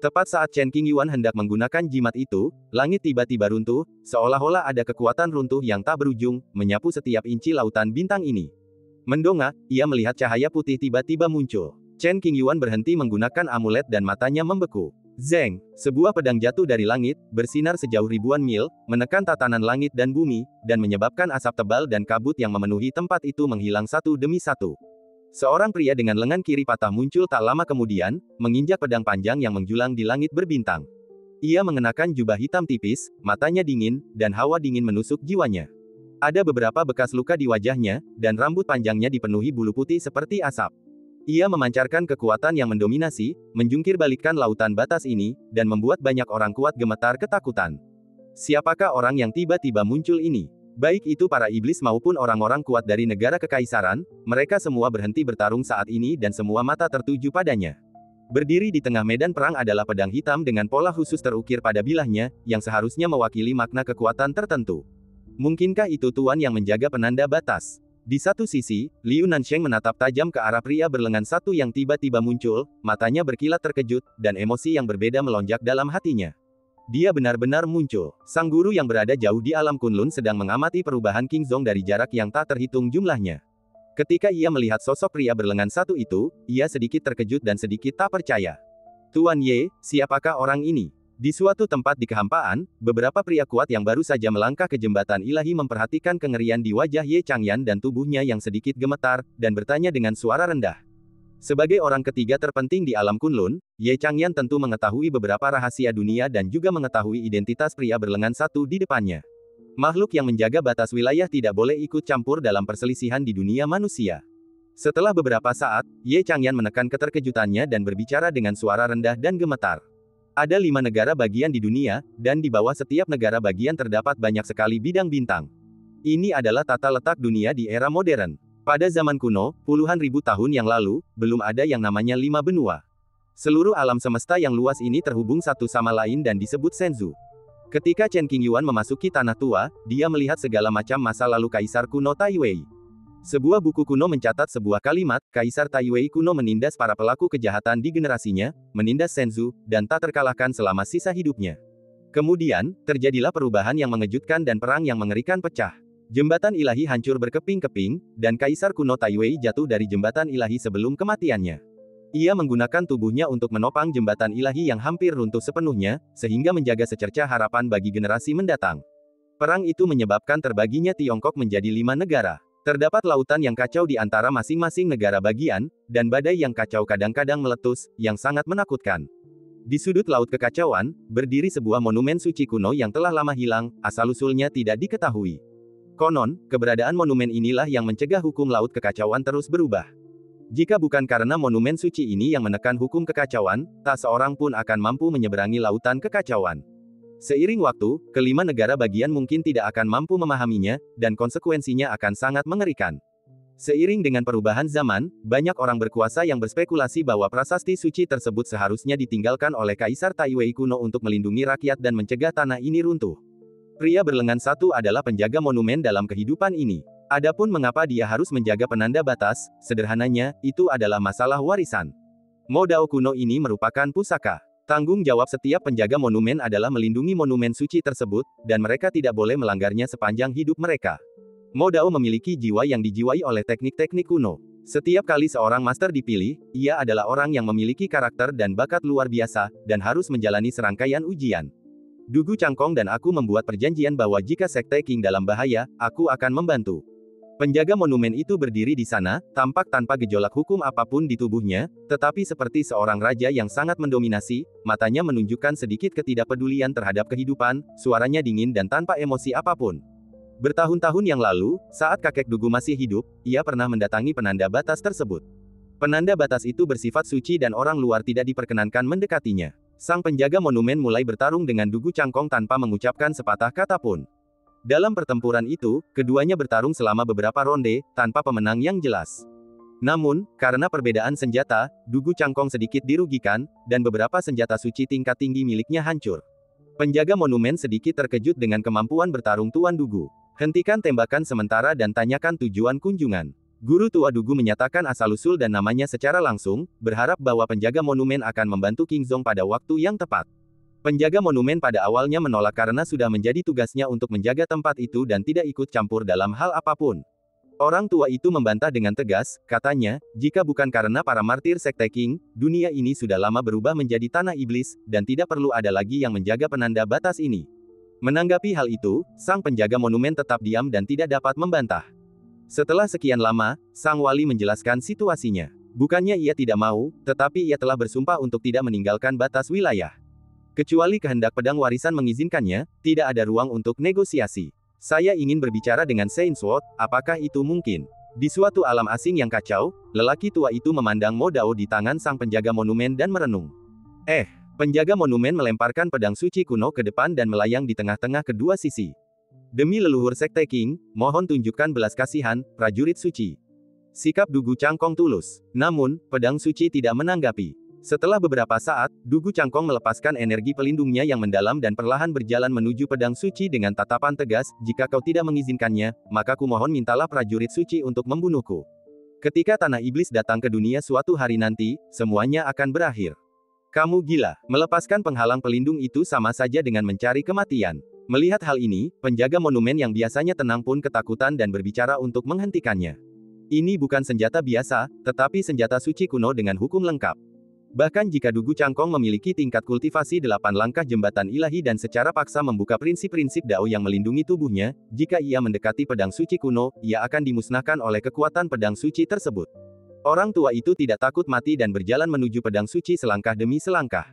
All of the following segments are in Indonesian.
Tepat saat Chen Qingyuan hendak menggunakan jimat itu, langit tiba-tiba runtuh, seolah-olah ada kekuatan runtuh yang tak berujung, menyapu setiap inci lautan bintang ini. Mendongak, ia melihat cahaya putih tiba-tiba muncul. Chen Qingyuan berhenti menggunakan amulet dan matanya membeku. Zeng, sebuah pedang jatuh dari langit, bersinar sejauh ribuan mil, menekan tatanan langit dan bumi, dan menyebabkan asap tebal dan kabut yang memenuhi tempat itu menghilang satu demi satu. Seorang pria dengan lengan kiri patah muncul tak lama kemudian, menginjak pedang panjang yang menjulang di langit berbintang. Ia mengenakan jubah hitam tipis, matanya dingin, dan hawa dingin menusuk jiwanya. Ada beberapa bekas luka di wajahnya, dan rambut panjangnya dipenuhi bulu putih seperti asap. Ia memancarkan kekuatan yang mendominasi, menjungkir balikkan lautan batas ini, dan membuat banyak orang kuat gemetar ketakutan. Siapakah orang yang tiba-tiba muncul ini? Baik itu para iblis maupun orang-orang kuat dari negara kekaisaran, mereka semua berhenti bertarung saat ini dan semua mata tertuju padanya. Berdiri di tengah medan perang adalah pedang hitam dengan pola khusus terukir pada bilahnya, yang seharusnya mewakili makna kekuatan tertentu. Mungkinkah itu tuan yang menjaga penanda batas? Di satu sisi, Liu Nansheng menatap tajam ke arah pria berlengan satu yang tiba-tiba muncul, matanya berkilat terkejut, dan emosi yang berbeda melonjak dalam hatinya. Dia benar-benar muncul. Sang guru yang berada jauh di alam Kunlun sedang mengamati perubahan King Zong dari jarak yang tak terhitung jumlahnya. Ketika ia melihat sosok pria berlengan satu itu, ia sedikit terkejut dan sedikit tak percaya. Tuan Ye, siapakah orang ini? Di suatu tempat di kehampaan, beberapa pria kuat yang baru saja melangkah ke jembatan ilahi memperhatikan kengerian di wajah Ye Changyan dan tubuhnya yang sedikit gemetar, dan bertanya dengan suara rendah. Sebagai orang ketiga terpenting di alam Kunlun, Ye Changyan tentu mengetahui beberapa rahasia dunia dan juga mengetahui identitas pria berlengan satu di depannya. Makhluk yang menjaga batas wilayah tidak boleh ikut campur dalam perselisihan di dunia manusia. Setelah beberapa saat, Ye Changyan menekan keterkejutannya dan berbicara dengan suara rendah dan gemetar. Ada 5 negara bagian di dunia, dan di bawah setiap negara bagian terdapat banyak sekali bidang bintang. Ini adalah tata letak dunia di era modern. Pada zaman kuno, puluhan ribu tahun yang lalu, belum ada yang namanya 5 benua. Seluruh alam semesta yang luas ini terhubung satu sama lain dan disebut Senzu. Ketika Chen Qingyuan memasuki tanah tua, dia melihat segala macam masa lalu Kaisar kuno Taiwei. Sebuah buku kuno mencatat sebuah kalimat, Kaisar Taiwei kuno menindas para pelaku kejahatan di generasinya, menindas Senzu, dan tak terkalahkan selama sisa hidupnya. Kemudian, terjadilah perubahan yang mengejutkan dan perang yang mengerikan pecah. Jembatan ilahi hancur berkeping-keping, dan Kaisar kuno Taiwei jatuh dari jembatan ilahi sebelum kematiannya. Ia menggunakan tubuhnya untuk menopang jembatan ilahi yang hampir runtuh sepenuhnya, sehingga menjaga secercah harapan bagi generasi mendatang. Perang itu menyebabkan terbaginya Tiongkok menjadi 5 negara. Terdapat lautan yang kacau di antara masing-masing negara bagian, dan badai yang kacau kadang-kadang meletus, yang sangat menakutkan. Di sudut laut kekacauan, berdiri sebuah monumen suci kuno yang telah lama hilang, asal-usulnya tidak diketahui. Konon, keberadaan monumen inilah yang mencegah hukum laut kekacauan terus berubah. Jika bukan karena monumen suci ini yang menekan hukum kekacauan, tak seorang pun akan mampu menyeberangi lautan kekacauan. Seiring waktu, kelima negara bagian mungkin tidak akan mampu memahaminya, dan konsekuensinya akan sangat mengerikan. Seiring dengan perubahan zaman, banyak orang berkuasa yang berspekulasi bahwa prasasti suci tersebut seharusnya ditinggalkan oleh Kaisar Taiwei kuno untuk melindungi rakyat dan mencegah tanah ini runtuh. Pria berlengan satu adalah penjaga monumen dalam kehidupan ini. Adapun mengapa dia harus menjaga penanda batas, sederhananya, itu adalah masalah warisan. Modao kuno ini merupakan pusaka. Tanggung jawab setiap penjaga monumen adalah melindungi monumen suci tersebut, dan mereka tidak boleh melanggarnya sepanjang hidup mereka. Modao memiliki jiwa yang dijiwai oleh teknik-teknik kuno. Setiap kali seorang master dipilih, ia adalah orang yang memiliki karakter dan bakat luar biasa, dan harus menjalani serangkaian ujian. Dugu Cangkong dan aku membuat perjanjian bahwa jika Sekte Qing dalam bahaya, aku akan membantu. Penjaga monumen itu berdiri di sana, tampak tanpa gejolak hukum apapun di tubuhnya, tetapi seperti seorang raja yang sangat mendominasi, matanya menunjukkan sedikit ketidakpedulian terhadap kehidupan, suaranya dingin dan tanpa emosi apapun. Bertahun-tahun yang lalu, saat kakek Dugu masih hidup, ia pernah mendatangi penanda batas tersebut. Penanda batas itu bersifat suci dan orang luar tidak diperkenankan mendekatinya. Sang penjaga monumen mulai bertarung dengan Dugu Cangkong tanpa mengucapkan sepatah kata pun. Dalam pertempuran itu, keduanya bertarung selama beberapa ronde, tanpa pemenang yang jelas. Namun, karena perbedaan senjata, Dugu Cangkong sedikit dirugikan, dan beberapa senjata suci tingkat tinggi miliknya hancur. Penjaga monumen sedikit terkejut dengan kemampuan bertarung Tuan Dugu. Hentikan tembakan sementara dan tanyakan tujuan kunjungan. Guru tua Dugu menyatakan asal-usul dan namanya secara langsung, berharap bahwa penjaga monumen akan membantu Kingzong pada waktu yang tepat. Penjaga monumen pada awalnya menolak karena sudah menjadi tugasnya untuk menjaga tempat itu dan tidak ikut campur dalam hal apapun. Orang tua itu membantah dengan tegas, katanya, jika bukan karena para martir Sekte Qing, dunia ini sudah lama berubah menjadi tanah iblis, dan tidak perlu ada lagi yang menjaga penanda batas ini. Menanggapi hal itu, sang penjaga monumen tetap diam dan tidak dapat membantah. Setelah sekian lama, sang wali menjelaskan situasinya. Bukannya ia tidak mau, tetapi ia telah bersumpah untuk tidak meninggalkan batas wilayah. Kecuali kehendak pedang warisan mengizinkannya, tidak ada ruang untuk negosiasi. Saya ingin berbicara dengan Saint Sword, apakah itu mungkin? Di suatu alam asing yang kacau, lelaki tua itu memandang Mo Dao di tangan sang penjaga monumen dan merenung. Penjaga monumen melemparkan pedang suci kuno ke depan dan melayang di tengah-tengah kedua sisi. Demi leluhur Sekte Qing, mohon tunjukkan belas kasihan, prajurit suci. Sikap Dugu Cangkong tulus. Namun, pedang suci tidak menanggapi. Setelah beberapa saat, Dugu Cangkong melepaskan energi pelindungnya yang mendalam dan perlahan berjalan menuju pedang suci dengan tatapan tegas, jika kau tidak mengizinkannya, maka kumohon mintalah prajurit suci untuk membunuhku. Ketika tanah iblis datang ke dunia suatu hari nanti, semuanya akan berakhir. Kamu gila, melepaskan penghalang pelindung itu sama saja dengan mencari kematian. Melihat hal ini, penjaga monumen yang biasanya tenang pun ketakutan dan berbicara untuk menghentikannya. Ini bukan senjata biasa, tetapi senjata suci kuno dengan hukum lengkap. Bahkan jika Dugu Cangkong memiliki tingkat kultivasi 8 langkah jembatan ilahi dan secara paksa membuka prinsip-prinsip Dao yang melindungi tubuhnya, jika ia mendekati pedang suci kuno, ia akan dimusnahkan oleh kekuatan pedang suci tersebut. Orang tua itu tidak takut mati dan berjalan menuju pedang suci selangkah demi selangkah.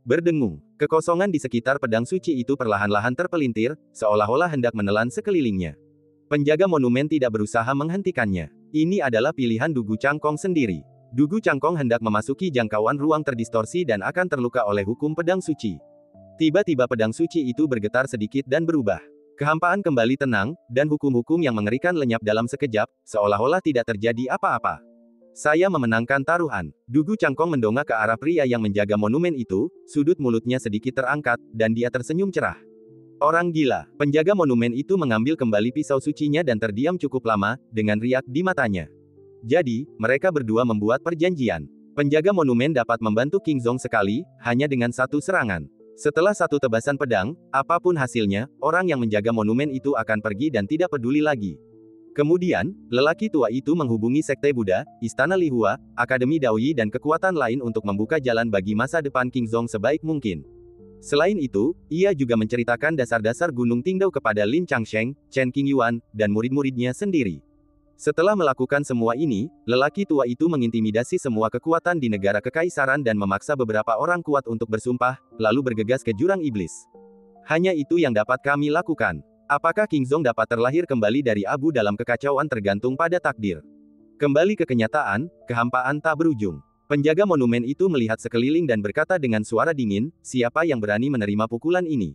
Berdengung, kekosongan di sekitar pedang suci itu perlahan-lahan terpelintir, seolah-olah hendak menelan sekelilingnya. Penjaga monumen tidak berusaha menghentikannya. Ini adalah pilihan Dugu Cangkong sendiri. Dugu Cangkong hendak memasuki jangkauan ruang terdistorsi dan akan terluka oleh hukum pedang suci. Tiba-tiba pedang suci itu bergetar sedikit dan berubah. Kehampaan kembali tenang, dan hukum-hukum yang mengerikan lenyap dalam sekejap, seolah-olah tidak terjadi apa-apa. Saya memenangkan taruhan. Dugu Cangkong mendongak ke arah pria yang menjaga monumen itu, sudut mulutnya sedikit terangkat, dan dia tersenyum cerah. Orang gila. Penjaga monumen itu mengambil kembali pisau sucinya dan terdiam cukup lama, dengan riak di matanya. Jadi, mereka berdua membuat perjanjian. Penjaga monumen dapat membantu Kingzong sekali, hanya dengan satu serangan. Setelah satu tebasan pedang, apapun hasilnya, orang yang menjaga monumen itu akan pergi dan tidak peduli lagi. Kemudian, lelaki tua itu menghubungi Sekte Buddha, Istana Lihua, Akademi Daoyi dan kekuatan lain untuk membuka jalan bagi masa depan Kingzong sebaik mungkin. Selain itu, ia juga menceritakan dasar-dasar Gunung Qingdao kepada Lin Changsheng, Chen Qingyuan, dan murid-muridnya sendiri. Setelah melakukan semua ini, lelaki tua itu mengintimidasi semua kekuatan di negara kekaisaran dan memaksa beberapa orang kuat untuk bersumpah, lalu bergegas ke jurang iblis. Hanya itu yang dapat kami lakukan. Apakah Kingzong dapat terlahir kembali dari abu dalam kekacauan tergantung pada takdir. Kembali ke kenyataan, kehampaan tak berujung. Penjaga monumen itu melihat sekeliling dan berkata dengan suara dingin, siapa yang berani menerima pukulan ini?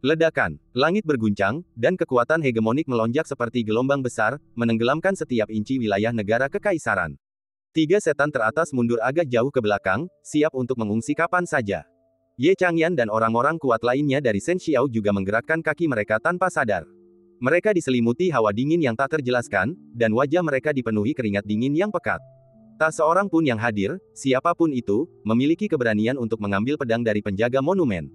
Ledakan, langit berguncang, dan kekuatan hegemonik melonjak seperti gelombang besar, menenggelamkan setiap inci wilayah negara kekaisaran. 3 setan teratas mundur agak jauh ke belakang, siap untuk mengungsi kapan saja. Ye Changyan dan orang-orang kuat lainnya dari Shen Xiao juga menggerakkan kaki mereka tanpa sadar. Mereka diselimuti hawa dingin yang tak terjelaskan, dan wajah mereka dipenuhi keringat dingin yang pekat. Tak seorang pun yang hadir, siapapun itu, memiliki keberanian untuk mengambil pedang dari penjaga monumen.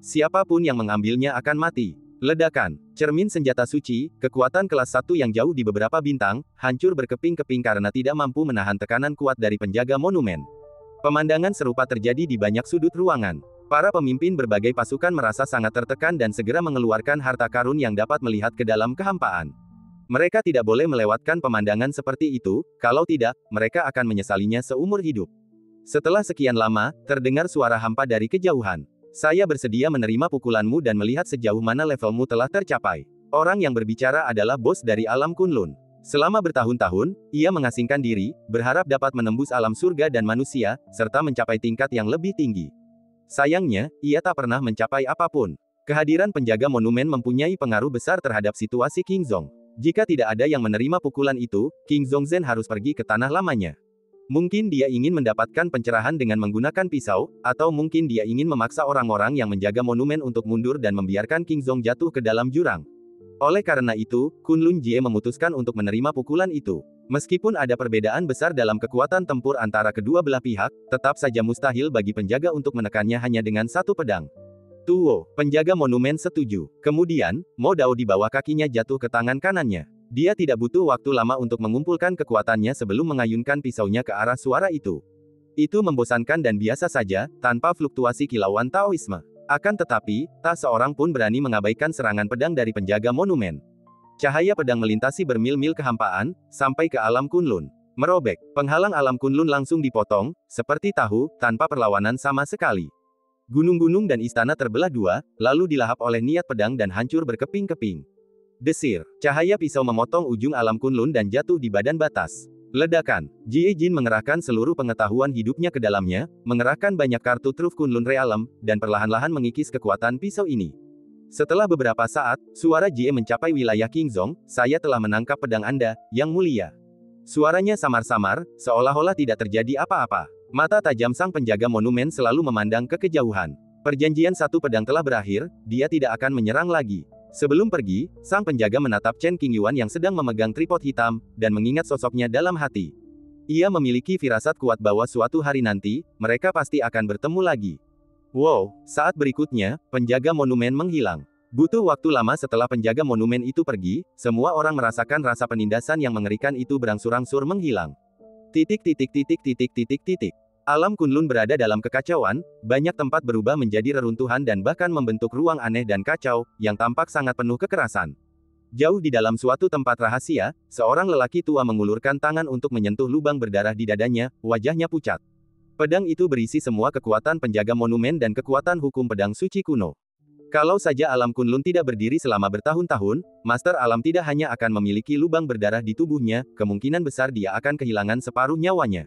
Siapapun yang mengambilnya akan mati. Ledakan, cermin senjata suci, kekuatan kelas 1 yang jauh di beberapa bintang, hancur berkeping-keping karena tidak mampu menahan tekanan kuat dari penjaga monumen. Pemandangan serupa terjadi di banyak sudut ruangan. Para pemimpin berbagai pasukan merasa sangat tertekan dan segera mengeluarkan harta karun yang dapat melihat ke dalam kehampaan. Mereka tidak boleh melewatkan pemandangan seperti itu, kalau tidak, mereka akan menyesalinya seumur hidup. Setelah sekian lama, terdengar suara hampa dari kejauhan. Saya bersedia menerima pukulanmu dan melihat sejauh mana levelmu telah tercapai. Orang yang berbicara adalah bos dari alam Kunlun. Selama bertahun-tahun, ia mengasingkan diri, berharap dapat menembus alam surga dan manusia, serta mencapai tingkat yang lebih tinggi. Sayangnya, ia tak pernah mencapai apapun. Kehadiran penjaga monumen mempunyai pengaruh besar terhadap situasi Kingzong. Jika tidak ada yang menerima pukulan itu, Kingzong Zhen harus pergi ke tanah lamanya. Mungkin dia ingin mendapatkan pencerahan dengan menggunakan pisau, atau mungkin dia ingin memaksa orang-orang yang menjaga monumen untuk mundur dan membiarkan Kingzong jatuh ke dalam jurang. Oleh karena itu, Kunlun Jie memutuskan untuk menerima pukulan itu. Meskipun ada perbedaan besar dalam kekuatan tempur antara kedua belah pihak, tetap saja mustahil bagi penjaga untuk menekannya hanya dengan satu pedang. Tuo, penjaga monumen setuju. Kemudian, Mo Dao di bawah kakinya jatuh ke tangan kanannya. Dia tidak butuh waktu lama untuk mengumpulkan kekuatannya sebelum mengayunkan pisaunya ke arah suara itu. Itu membosankan dan biasa saja, tanpa fluktuasi kilauan Taoisme. Akan tetapi, tak seorang pun berani mengabaikan serangan pedang dari penjaga monumen. Cahaya pedang melintasi bermil-mil kehampaan, sampai ke alam Kunlun. Merobek, penghalang alam Kunlun langsung dipotong, seperti tahu, tanpa perlawanan sama sekali. Gunung-gunung dan istana terbelah dua, lalu dilahap oleh niat pedang dan hancur berkeping-keping. Desir, cahaya pisau memotong ujung alam Kunlun dan jatuh di badan batas. Ledakan, Jie Jin mengerahkan seluruh pengetahuan hidupnya ke dalamnya, mengerahkan banyak kartu truf Kunlun Realm, dan perlahan-lahan mengikis kekuatan pisau ini. Setelah beberapa saat, suara Jie mencapai wilayah Qingzhong, saya telah menangkap pedang Anda, Yang Mulia. Suaranya samar-samar, seolah-olah tidak terjadi apa-apa. Mata tajam sang penjaga monumen selalu memandang ke kejauhan. Perjanjian satu pedang telah berakhir, dia tidak akan menyerang lagi. Sebelum pergi, sang penjaga menatap Chen Qingyuan yang sedang memegang tripod hitam, dan mengingat sosoknya dalam hati. Ia memiliki firasat kuat bahwa suatu hari nanti, mereka pasti akan bertemu lagi. Wow, saat berikutnya, penjaga monumen menghilang. Butuh waktu lama setelah penjaga monumen itu pergi, semua orang merasakan rasa penindasan yang mengerikan itu berangsur-angsur menghilang. Alam Kunlun berada dalam kekacauan, banyak tempat berubah menjadi reruntuhan dan bahkan membentuk ruang aneh dan kacau, yang tampak sangat penuh kekerasan. Jauh di dalam suatu tempat rahasia, seorang lelaki tua mengulurkan tangan untuk menyentuh lubang berdarah di dadanya, wajahnya pucat. Pedang itu berisi semua kekuatan penjaga monumen dan kekuatan hukum pedang suci kuno. Kalau saja alam Kunlun tidak berdiri selama bertahun-tahun, Master Alam tidak hanya akan memiliki lubang berdarah di tubuhnya, kemungkinan besar dia akan kehilangan separuh nyawanya.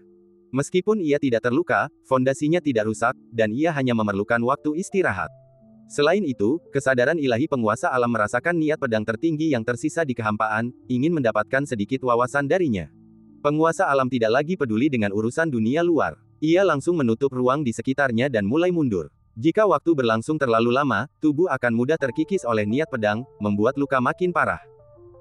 Meskipun ia tidak terluka, fondasinya tidak rusak, dan ia hanya memerlukan waktu istirahat. Selain itu, kesadaran ilahi penguasa alam merasakan niat pedang tertinggi yang tersisa di kehampaan, ingin mendapatkan sedikit wawasan darinya. Penguasa alam tidak lagi peduli dengan urusan dunia luar. Ia langsung menutup ruang di sekitarnya dan mulai mundur. Jika waktu berlangsung terlalu lama, tubuh akan mudah terkikis oleh niat pedang, membuat luka makin parah.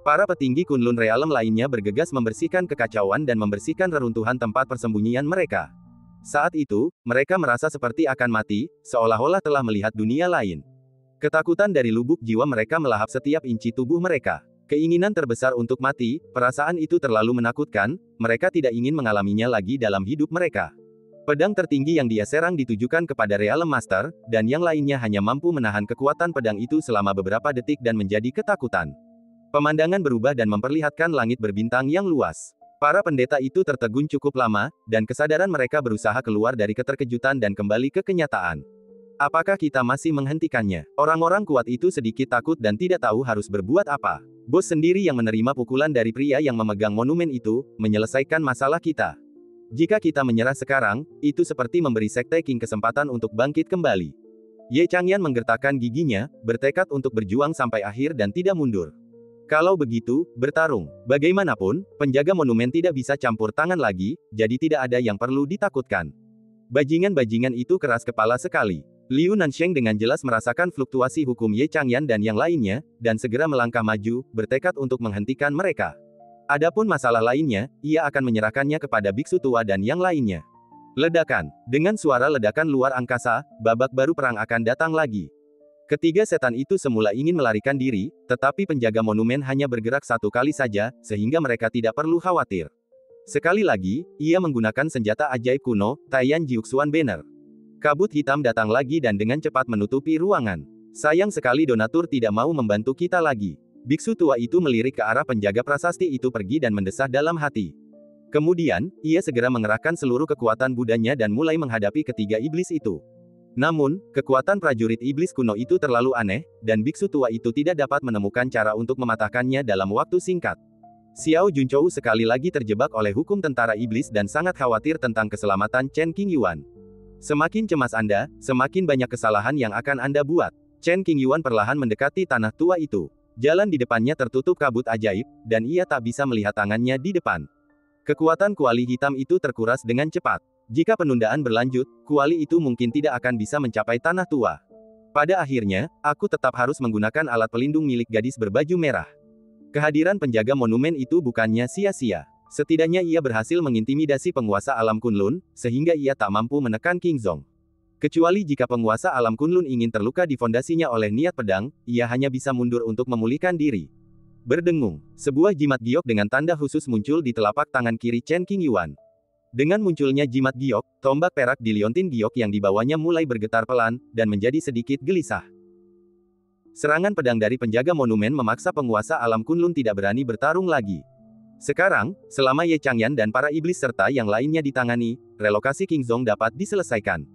Para petinggi Kunlun Realm lainnya bergegas membersihkan kekacauan dan membersihkan reruntuhan tempat persembunyian mereka. Saat itu, mereka merasa seperti akan mati, seolah-olah telah melihat dunia lain. Ketakutan dari lubuk jiwa mereka melahap setiap inci tubuh mereka. Keinginan terbesar untuk mati, perasaan itu terlalu menakutkan, mereka tidak ingin mengalaminya lagi dalam hidup mereka. Pedang tertinggi yang dia serang ditujukan kepada Realm Master, dan yang lainnya hanya mampu menahan kekuatan pedang itu selama beberapa detik dan menjadi ketakutan. Pemandangan berubah dan memperlihatkan langit berbintang yang luas. Para pendeta itu tertegun cukup lama, dan kesadaran mereka berusaha keluar dari keterkejutan dan kembali ke kenyataan. Apakah kita masih menghentikannya? Orang-orang kuat itu sedikit takut dan tidak tahu harus berbuat apa. Bos sendiri yang menerima pukulan dari pria yang memegang monumen itu, menyelesaikan masalah kita. Jika kita menyerah sekarang, itu seperti memberi Sekte Qing kesempatan untuk bangkit kembali. Ye Changyan menggertakkan giginya, bertekad untuk berjuang sampai akhir dan tidak mundur. Kalau begitu, bertarung. Bagaimanapun, penjaga monumen tidak bisa campur tangan lagi, jadi tidak ada yang perlu ditakutkan. Bajingan-bajingan itu keras kepala sekali. Liu Nansheng dengan jelas merasakan fluktuasi hukum Ye Changyan dan yang lainnya, dan segera melangkah maju, bertekad untuk menghentikan mereka. Adapun masalah lainnya, ia akan menyerahkannya kepada biksu tua dan yang lainnya. Ledakan. Dengan suara ledakan luar angkasa, babak baru perang akan datang lagi. Ketiga setan itu semula ingin melarikan diri, tetapi penjaga monumen hanya bergerak satu kali saja, sehingga mereka tidak perlu khawatir. Sekali lagi, ia menggunakan senjata ajaib kuno, Taiyan Jiuxuan Banner. Kabut hitam datang lagi dan dengan cepat menutupi ruangan. Sayang sekali donatur tidak mau membantu kita lagi. Biksu tua itu melirik ke arah penjaga prasasti itu pergi dan mendesah dalam hati. Kemudian, ia segera mengerahkan seluruh kekuatan Budanya dan mulai menghadapi ketiga iblis itu. Namun, kekuatan prajurit iblis kuno itu terlalu aneh, dan biksu tua itu tidak dapat menemukan cara untuk mematahkannya dalam waktu singkat. Xiao Junchou sekali lagi terjebak oleh hukum tentara iblis dan sangat khawatir tentang keselamatan Chen Qingyuan. Semakin cemas Anda, semakin banyak kesalahan yang akan Anda buat. Chen Qingyuan perlahan mendekati tanah tua itu. Jalan di depannya tertutup kabut ajaib, dan ia tak bisa melihat tangannya di depan. Kekuatan kuali hitam itu terkuras dengan cepat. Jika penundaan berlanjut, kuali itu mungkin tidak akan bisa mencapai tanah tua. Pada akhirnya, aku tetap harus menggunakan alat pelindung milik gadis berbaju merah. Kehadiran penjaga monumen itu bukannya sia-sia. Setidaknya ia berhasil mengintimidasi penguasa alam Kunlun, sehingga ia tak mampu menekan King Zong. Kecuali jika penguasa alam Kunlun ingin terluka di fondasinya oleh niat pedang, ia hanya bisa mundur untuk memulihkan diri. Berdengung, sebuah jimat giok dengan tanda khusus muncul di telapak tangan kiri Chen Qingyuan. Dengan munculnya jimat giok, tombak perak di liontin giok yang dibawanya mulai bergetar pelan, dan menjadi sedikit gelisah. Serangan pedang dari penjaga monumen memaksa penguasa alam Kunlun tidak berani bertarung lagi. Sekarang, selama Ye Changyan dan para iblis serta yang lainnya ditangani, relokasi King Zong dapat diselesaikan.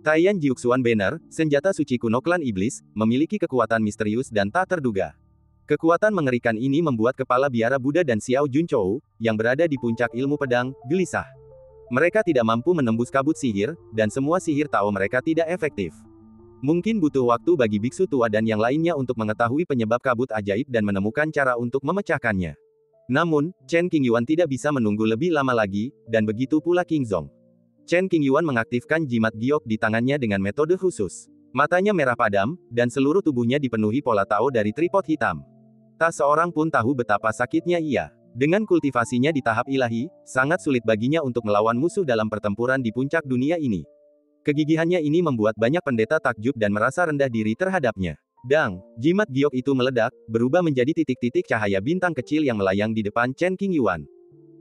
Taiyan Jiuxuan Banner, senjata suci kuno klan iblis, memiliki kekuatan misterius dan tak terduga. Kekuatan mengerikan ini membuat kepala biara Buddha dan Xiao Junchou, yang berada di puncak ilmu pedang, gelisah. Mereka tidak mampu menembus kabut sihir, dan semua sihir Tao mereka tidak efektif. Mungkin butuh waktu bagi biksu tua dan yang lainnya untuk mengetahui penyebab kabut ajaib dan menemukan cara untuk memecahkannya. Namun, Chen Qingyuan tidak bisa menunggu lebih lama lagi, dan begitu pula King Zong. Chen Qingyuan mengaktifkan jimat giok di tangannya dengan metode khusus. Matanya merah padam, dan seluruh tubuhnya dipenuhi pola Tao dari tripod hitam. Tak seorang pun tahu betapa sakitnya ia. Dengan kultivasinya di tahap ilahi, sangat sulit baginya untuk melawan musuh dalam pertempuran di puncak dunia ini. Kegigihannya ini membuat banyak pendeta takjub dan merasa rendah diri terhadapnya. Dang, jimat giok itu meledak, berubah menjadi titik-titik cahaya bintang kecil yang melayang di depan Chen Qingyuan.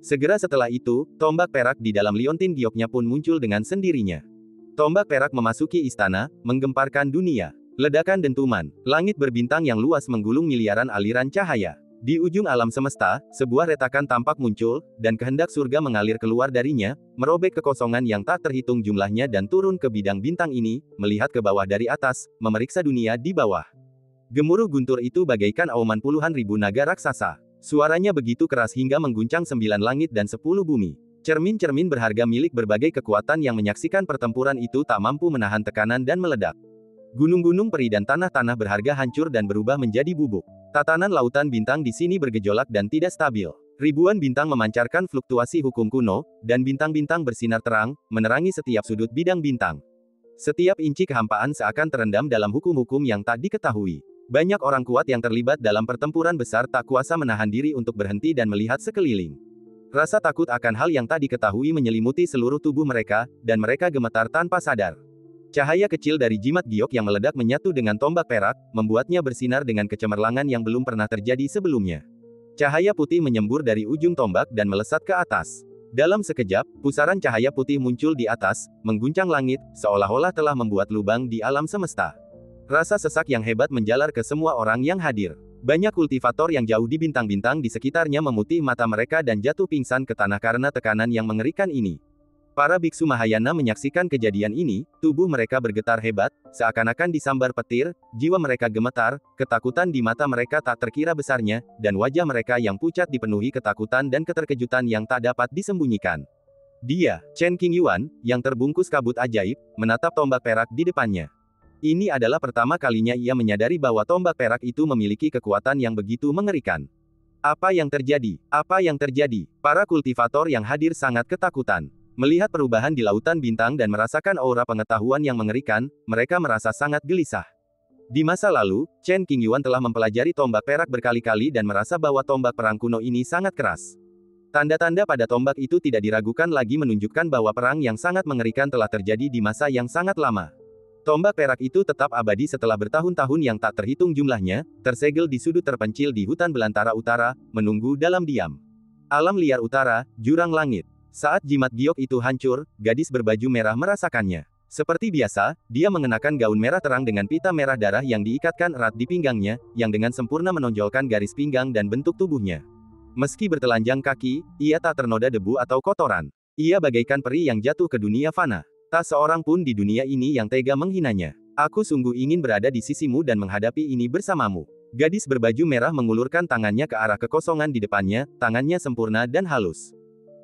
Segera setelah itu, tombak perak di dalam liontin gioknya pun muncul dengan sendirinya. Tombak perak memasuki istana, menggemparkan dunia. Ledakan dentuman, langit berbintang yang luas menggulung miliaran aliran cahaya. Di ujung alam semesta, sebuah retakan tampak muncul, dan kehendak surga mengalir keluar darinya, merobek kekosongan yang tak terhitung jumlahnya dan turun ke bidang bintang ini, melihat ke bawah dari atas, memeriksa dunia di bawah. Gemuruh guntur itu bagaikan auman puluhan ribu naga raksasa. Suaranya begitu keras hingga mengguncang 9 langit dan 10 bumi. Cermin-cermin berharga milik berbagai kekuatan yang menyaksikan pertempuran itu tak mampu menahan tekanan dan meledak. Gunung-gunung peri dan tanah-tanah berharga hancur dan berubah menjadi bubuk. Tatanan lautan bintang di sini bergejolak dan tidak stabil. Ribuan bintang memancarkan fluktuasi hukum kuno, dan bintang-bintang bersinar terang, menerangi setiap sudut bidang bintang. Setiap inci kehampaan seakan terendam dalam hukum-hukum yang tak diketahui. Banyak orang kuat yang terlibat dalam pertempuran besar tak kuasa menahan diri untuk berhenti dan melihat sekeliling. Rasa takut akan hal yang tak diketahui menyelimuti seluruh tubuh mereka, dan mereka gemetar tanpa sadar. Cahaya kecil dari jimat giok yang meledak menyatu dengan tombak perak, membuatnya bersinar dengan kecemerlangan yang belum pernah terjadi sebelumnya. Cahaya putih menyembur dari ujung tombak dan melesat ke atas. Dalam sekejap, pusaran cahaya putih muncul di atas, mengguncang langit, seolah-olah telah membuat lubang di alam semesta. Rasa sesak yang hebat menjalar ke semua orang yang hadir. Banyak kultivator yang jauh di bintang-bintang di sekitarnya memutih mata mereka dan jatuh pingsan ke tanah karena tekanan yang mengerikan ini. Para biksu Mahayana menyaksikan kejadian ini, tubuh mereka bergetar hebat, seakan-akan disambar petir, jiwa mereka gemetar, ketakutan di mata mereka tak terkira besarnya, dan wajah mereka yang pucat dipenuhi ketakutan dan keterkejutan yang tak dapat disembunyikan. Dia, Chen Qingyuan, yang terbungkus kabut ajaib, menatap tombak perak di depannya. Ini adalah pertama kalinya ia menyadari bahwa tombak perak itu memiliki kekuatan yang begitu mengerikan. Apa yang terjadi? Apa yang terjadi? Para kultivator yang hadir sangat ketakutan. Melihat perubahan di lautan bintang dan merasakan aura pengetahuan yang mengerikan, mereka merasa sangat gelisah. Di masa lalu, Chen Qingyuan telah mempelajari tombak perak berkali-kali dan merasa bahwa tombak perang kuno ini sangat keras. Tanda-tanda pada tombak itu tidak diragukan lagi menunjukkan bahwa perang yang sangat mengerikan telah terjadi di masa yang sangat lama. Tombak perak itu tetap abadi setelah bertahun-tahun yang tak terhitung jumlahnya, tersegel di sudut terpencil di hutan belantara utara, menunggu dalam diam. Alam liar utara, jurang langit. Saat jimat giok itu hancur, gadis berbaju merah merasakannya. Seperti biasa, dia mengenakan gaun merah terang dengan pita merah darah yang diikatkan erat di pinggangnya, yang dengan sempurna menonjolkan garis pinggang dan bentuk tubuhnya. Meski bertelanjang kaki, ia tak ternoda debu atau kotoran. Ia bagaikan peri yang jatuh ke dunia fana. Tak seorang pun di dunia ini yang tega menghinanya. Aku sungguh ingin berada di sisimu dan menghadapi ini bersamamu. Gadis berbaju merah mengulurkan tangannya ke arah kekosongan di depannya, tangannya sempurna dan halus.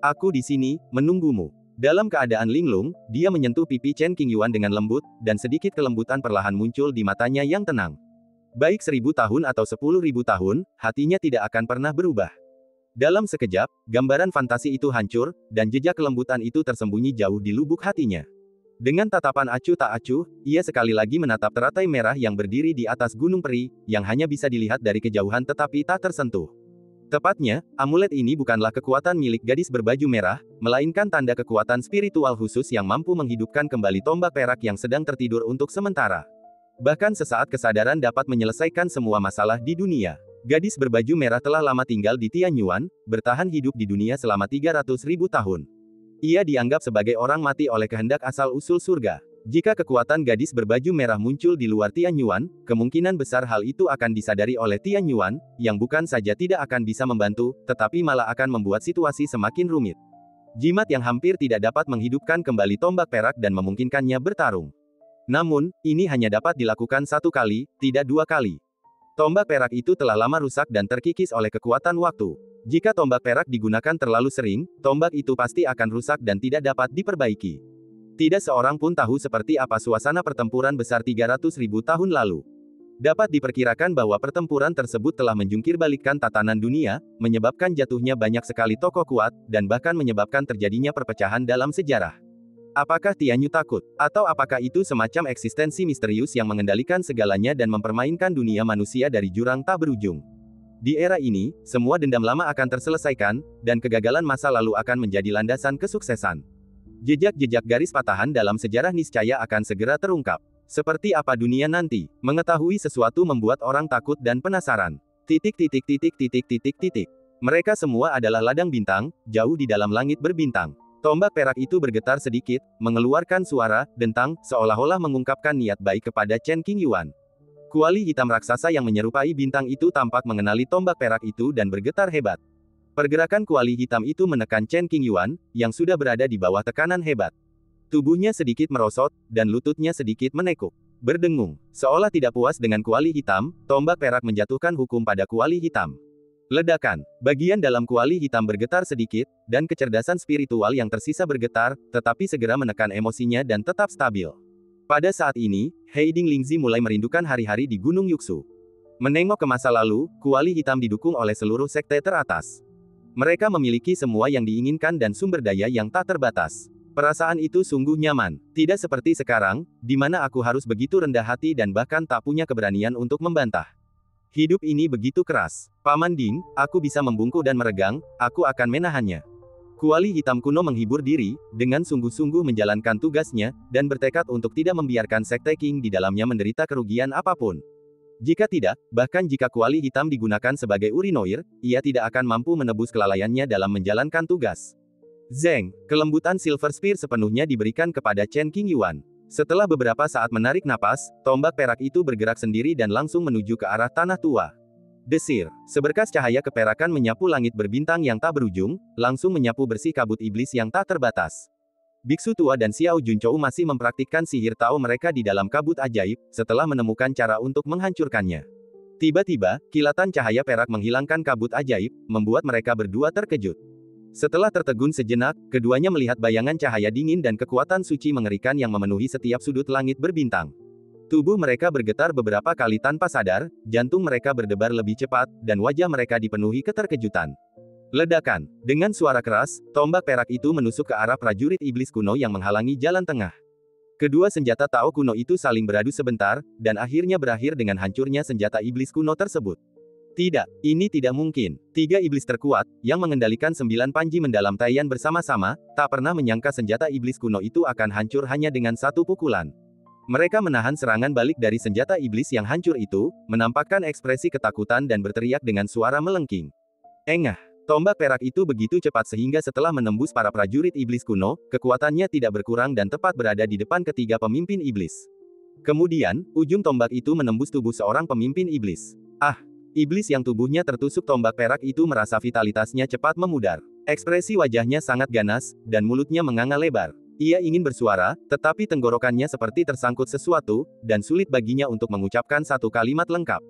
Aku di sini, menunggumu. Dalam keadaan linglung, dia menyentuh pipi Chen Qingyuan dengan lembut, dan sedikit kelembutan perlahan muncul di matanya yang tenang. Baik 1000 tahun atau 10.000 tahun, hatinya tidak akan pernah berubah. Dalam sekejap, gambaran fantasi itu hancur, dan jejak kelembutan itu tersembunyi jauh di lubuk hatinya. Dengan tatapan acuh tak acuh, ia sekali lagi menatap teratai merah yang berdiri di atas gunung peri, yang hanya bisa dilihat dari kejauhan tetapi tak tersentuh. Tepatnya, amulet ini bukanlah kekuatan milik gadis berbaju merah, melainkan tanda kekuatan spiritual khusus yang mampu menghidupkan kembali tombak perak yang sedang tertidur untuk sementara. Bahkan sesaat kesadaran dapat menyelesaikan semua masalah di dunia. Gadis berbaju merah telah lama tinggal di Tianyuan, bertahan hidup di dunia selama 300.000 tahun. Ia dianggap sebagai orang mati oleh kehendak asal-usul surga. Jika kekuatan gadis berbaju merah muncul di luar Tianyuan, kemungkinan besar hal itu akan disadari oleh Tianyuan, yang bukan saja tidak akan bisa membantu, tetapi malah akan membuat situasi semakin rumit. Jimat yang hampir tidak dapat menghidupkan kembali tombak perak dan memungkinkannya bertarung. Namun, ini hanya dapat dilakukan satu kali, tidak dua kali. Tombak perak itu telah lama rusak dan terkikis oleh kekuatan waktu. Jika tombak perak digunakan terlalu sering, tombak itu pasti akan rusak dan tidak dapat diperbaiki. Tidak seorang pun tahu seperti apa suasana pertempuran besar 300.000 tahun lalu. Dapat diperkirakan bahwa pertempuran tersebut telah menjungkirbalikkan tatanan dunia, menyebabkan jatuhnya banyak sekali tokoh kuat, dan bahkan menyebabkan terjadinya perpecahan dalam sejarah. Apakah Tianyu takut? Atau apakah itu semacam eksistensi misterius yang mengendalikan segalanya dan mempermainkan dunia manusia dari jurang tak berujung? Di era ini, semua dendam lama akan terselesaikan, dan kegagalan masa lalu akan menjadi landasan kesuksesan. Jejak-jejak garis patahan dalam sejarah niscaya akan segera terungkap. Seperti apa dunia nanti? Mengetahui sesuatu membuat orang takut dan penasaran. Mereka semua adalah ladang bintang, jauh di dalam langit berbintang. Tombak perak itu bergetar sedikit, mengeluarkan suara, dentang, seolah-olah mengungkapkan niat baik kepada Chen Qingyuan. Kuali hitam raksasa yang menyerupai bintang itu tampak mengenali tombak perak itu dan bergetar hebat. Pergerakan kuali hitam itu menekan Chen Qingyuan, yang sudah berada di bawah tekanan hebat. Tubuhnya sedikit merosot, dan lututnya sedikit menekuk. Berdengung. Seolah tidak puas dengan kuali hitam, tombak perak menjatuhkan hukum pada kuali hitam. Ledakan. Bagian dalam kuali hitam bergetar sedikit, dan kecerdasan spiritual yang tersisa bergetar, tetapi segera menekan emosinya dan tetap stabil. Pada saat ini, Heiding Lingzi mulai merindukan hari-hari di Gunung Yuksu. Menengok ke masa lalu, kuali hitam didukung oleh seluruh sekte teratas. Mereka memiliki semua yang diinginkan dan sumber daya yang tak terbatas. Perasaan itu sungguh nyaman. Tidak seperti sekarang, di mana aku harus begitu rendah hati dan bahkan tak punya keberanian untuk membantah. Hidup ini begitu keras. Paman Ding, aku bisa membungkuk dan meregang, aku akan menahannya. Kuali hitam kuno menghibur diri, dengan sungguh-sungguh menjalankan tugasnya, dan bertekad untuk tidak membiarkan Sekte Qing di dalamnya menderita kerugian apapun. Jika tidak, bahkan jika kuali hitam digunakan sebagai urinoir, ia tidak akan mampu menebus kelalaiannya dalam menjalankan tugas. Zeng, kelembutan Silver Spear sepenuhnya diberikan kepada Chen Qingyuan. Setelah beberapa saat menarik napas, tombak perak itu bergerak sendiri dan langsung menuju ke arah tanah tua. Desir, seberkas cahaya keperakan menyapu langit berbintang yang tak berujung, langsung menyapu bersih kabut iblis yang tak terbatas. Biksu tua dan Xiao Junchou masih mempraktikkan sihir Tao mereka di dalam kabut ajaib, setelah menemukan cara untuk menghancurkannya. Tiba-tiba, kilatan cahaya perak menghilangkan kabut ajaib, membuat mereka berdua terkejut. Setelah tertegun sejenak, keduanya melihat bayangan cahaya dingin dan kekuatan suci mengerikan yang memenuhi setiap sudut langit berbintang. Tubuh mereka bergetar beberapa kali tanpa sadar, jantung mereka berdebar lebih cepat, dan wajah mereka dipenuhi keterkejutan. Ledakan. Dengan suara keras, tombak perak itu menusuk ke arah prajurit iblis kuno yang menghalangi jalan tengah. Kedua senjata Tao kuno itu saling beradu sebentar, dan akhirnya berakhir dengan hancurnya senjata iblis kuno tersebut. Tidak, ini tidak mungkin. 3 iblis terkuat, yang mengendalikan 9 panji mendalam Taiyan bersama-sama, tak pernah menyangka senjata iblis kuno itu akan hancur hanya dengan satu pukulan. Mereka menahan serangan balik dari senjata iblis yang hancur itu, menampakkan ekspresi ketakutan dan berteriak dengan suara melengking. Engah. Tombak perak itu begitu cepat sehingga setelah menembus para prajurit iblis kuno, kekuatannya tidak berkurang dan tepat berada di depan ketiga pemimpin iblis. Kemudian, ujung tombak itu menembus tubuh seorang pemimpin iblis. Ah! Iblis yang tubuhnya tertusuk tombak perak itu merasa vitalitasnya cepat memudar. Ekspresi wajahnya sangat ganas, dan mulutnya menganga lebar. Ia ingin bersuara, tetapi tenggorokannya seperti tersangkut sesuatu, dan sulit baginya untuk mengucapkan satu kalimat lengkap.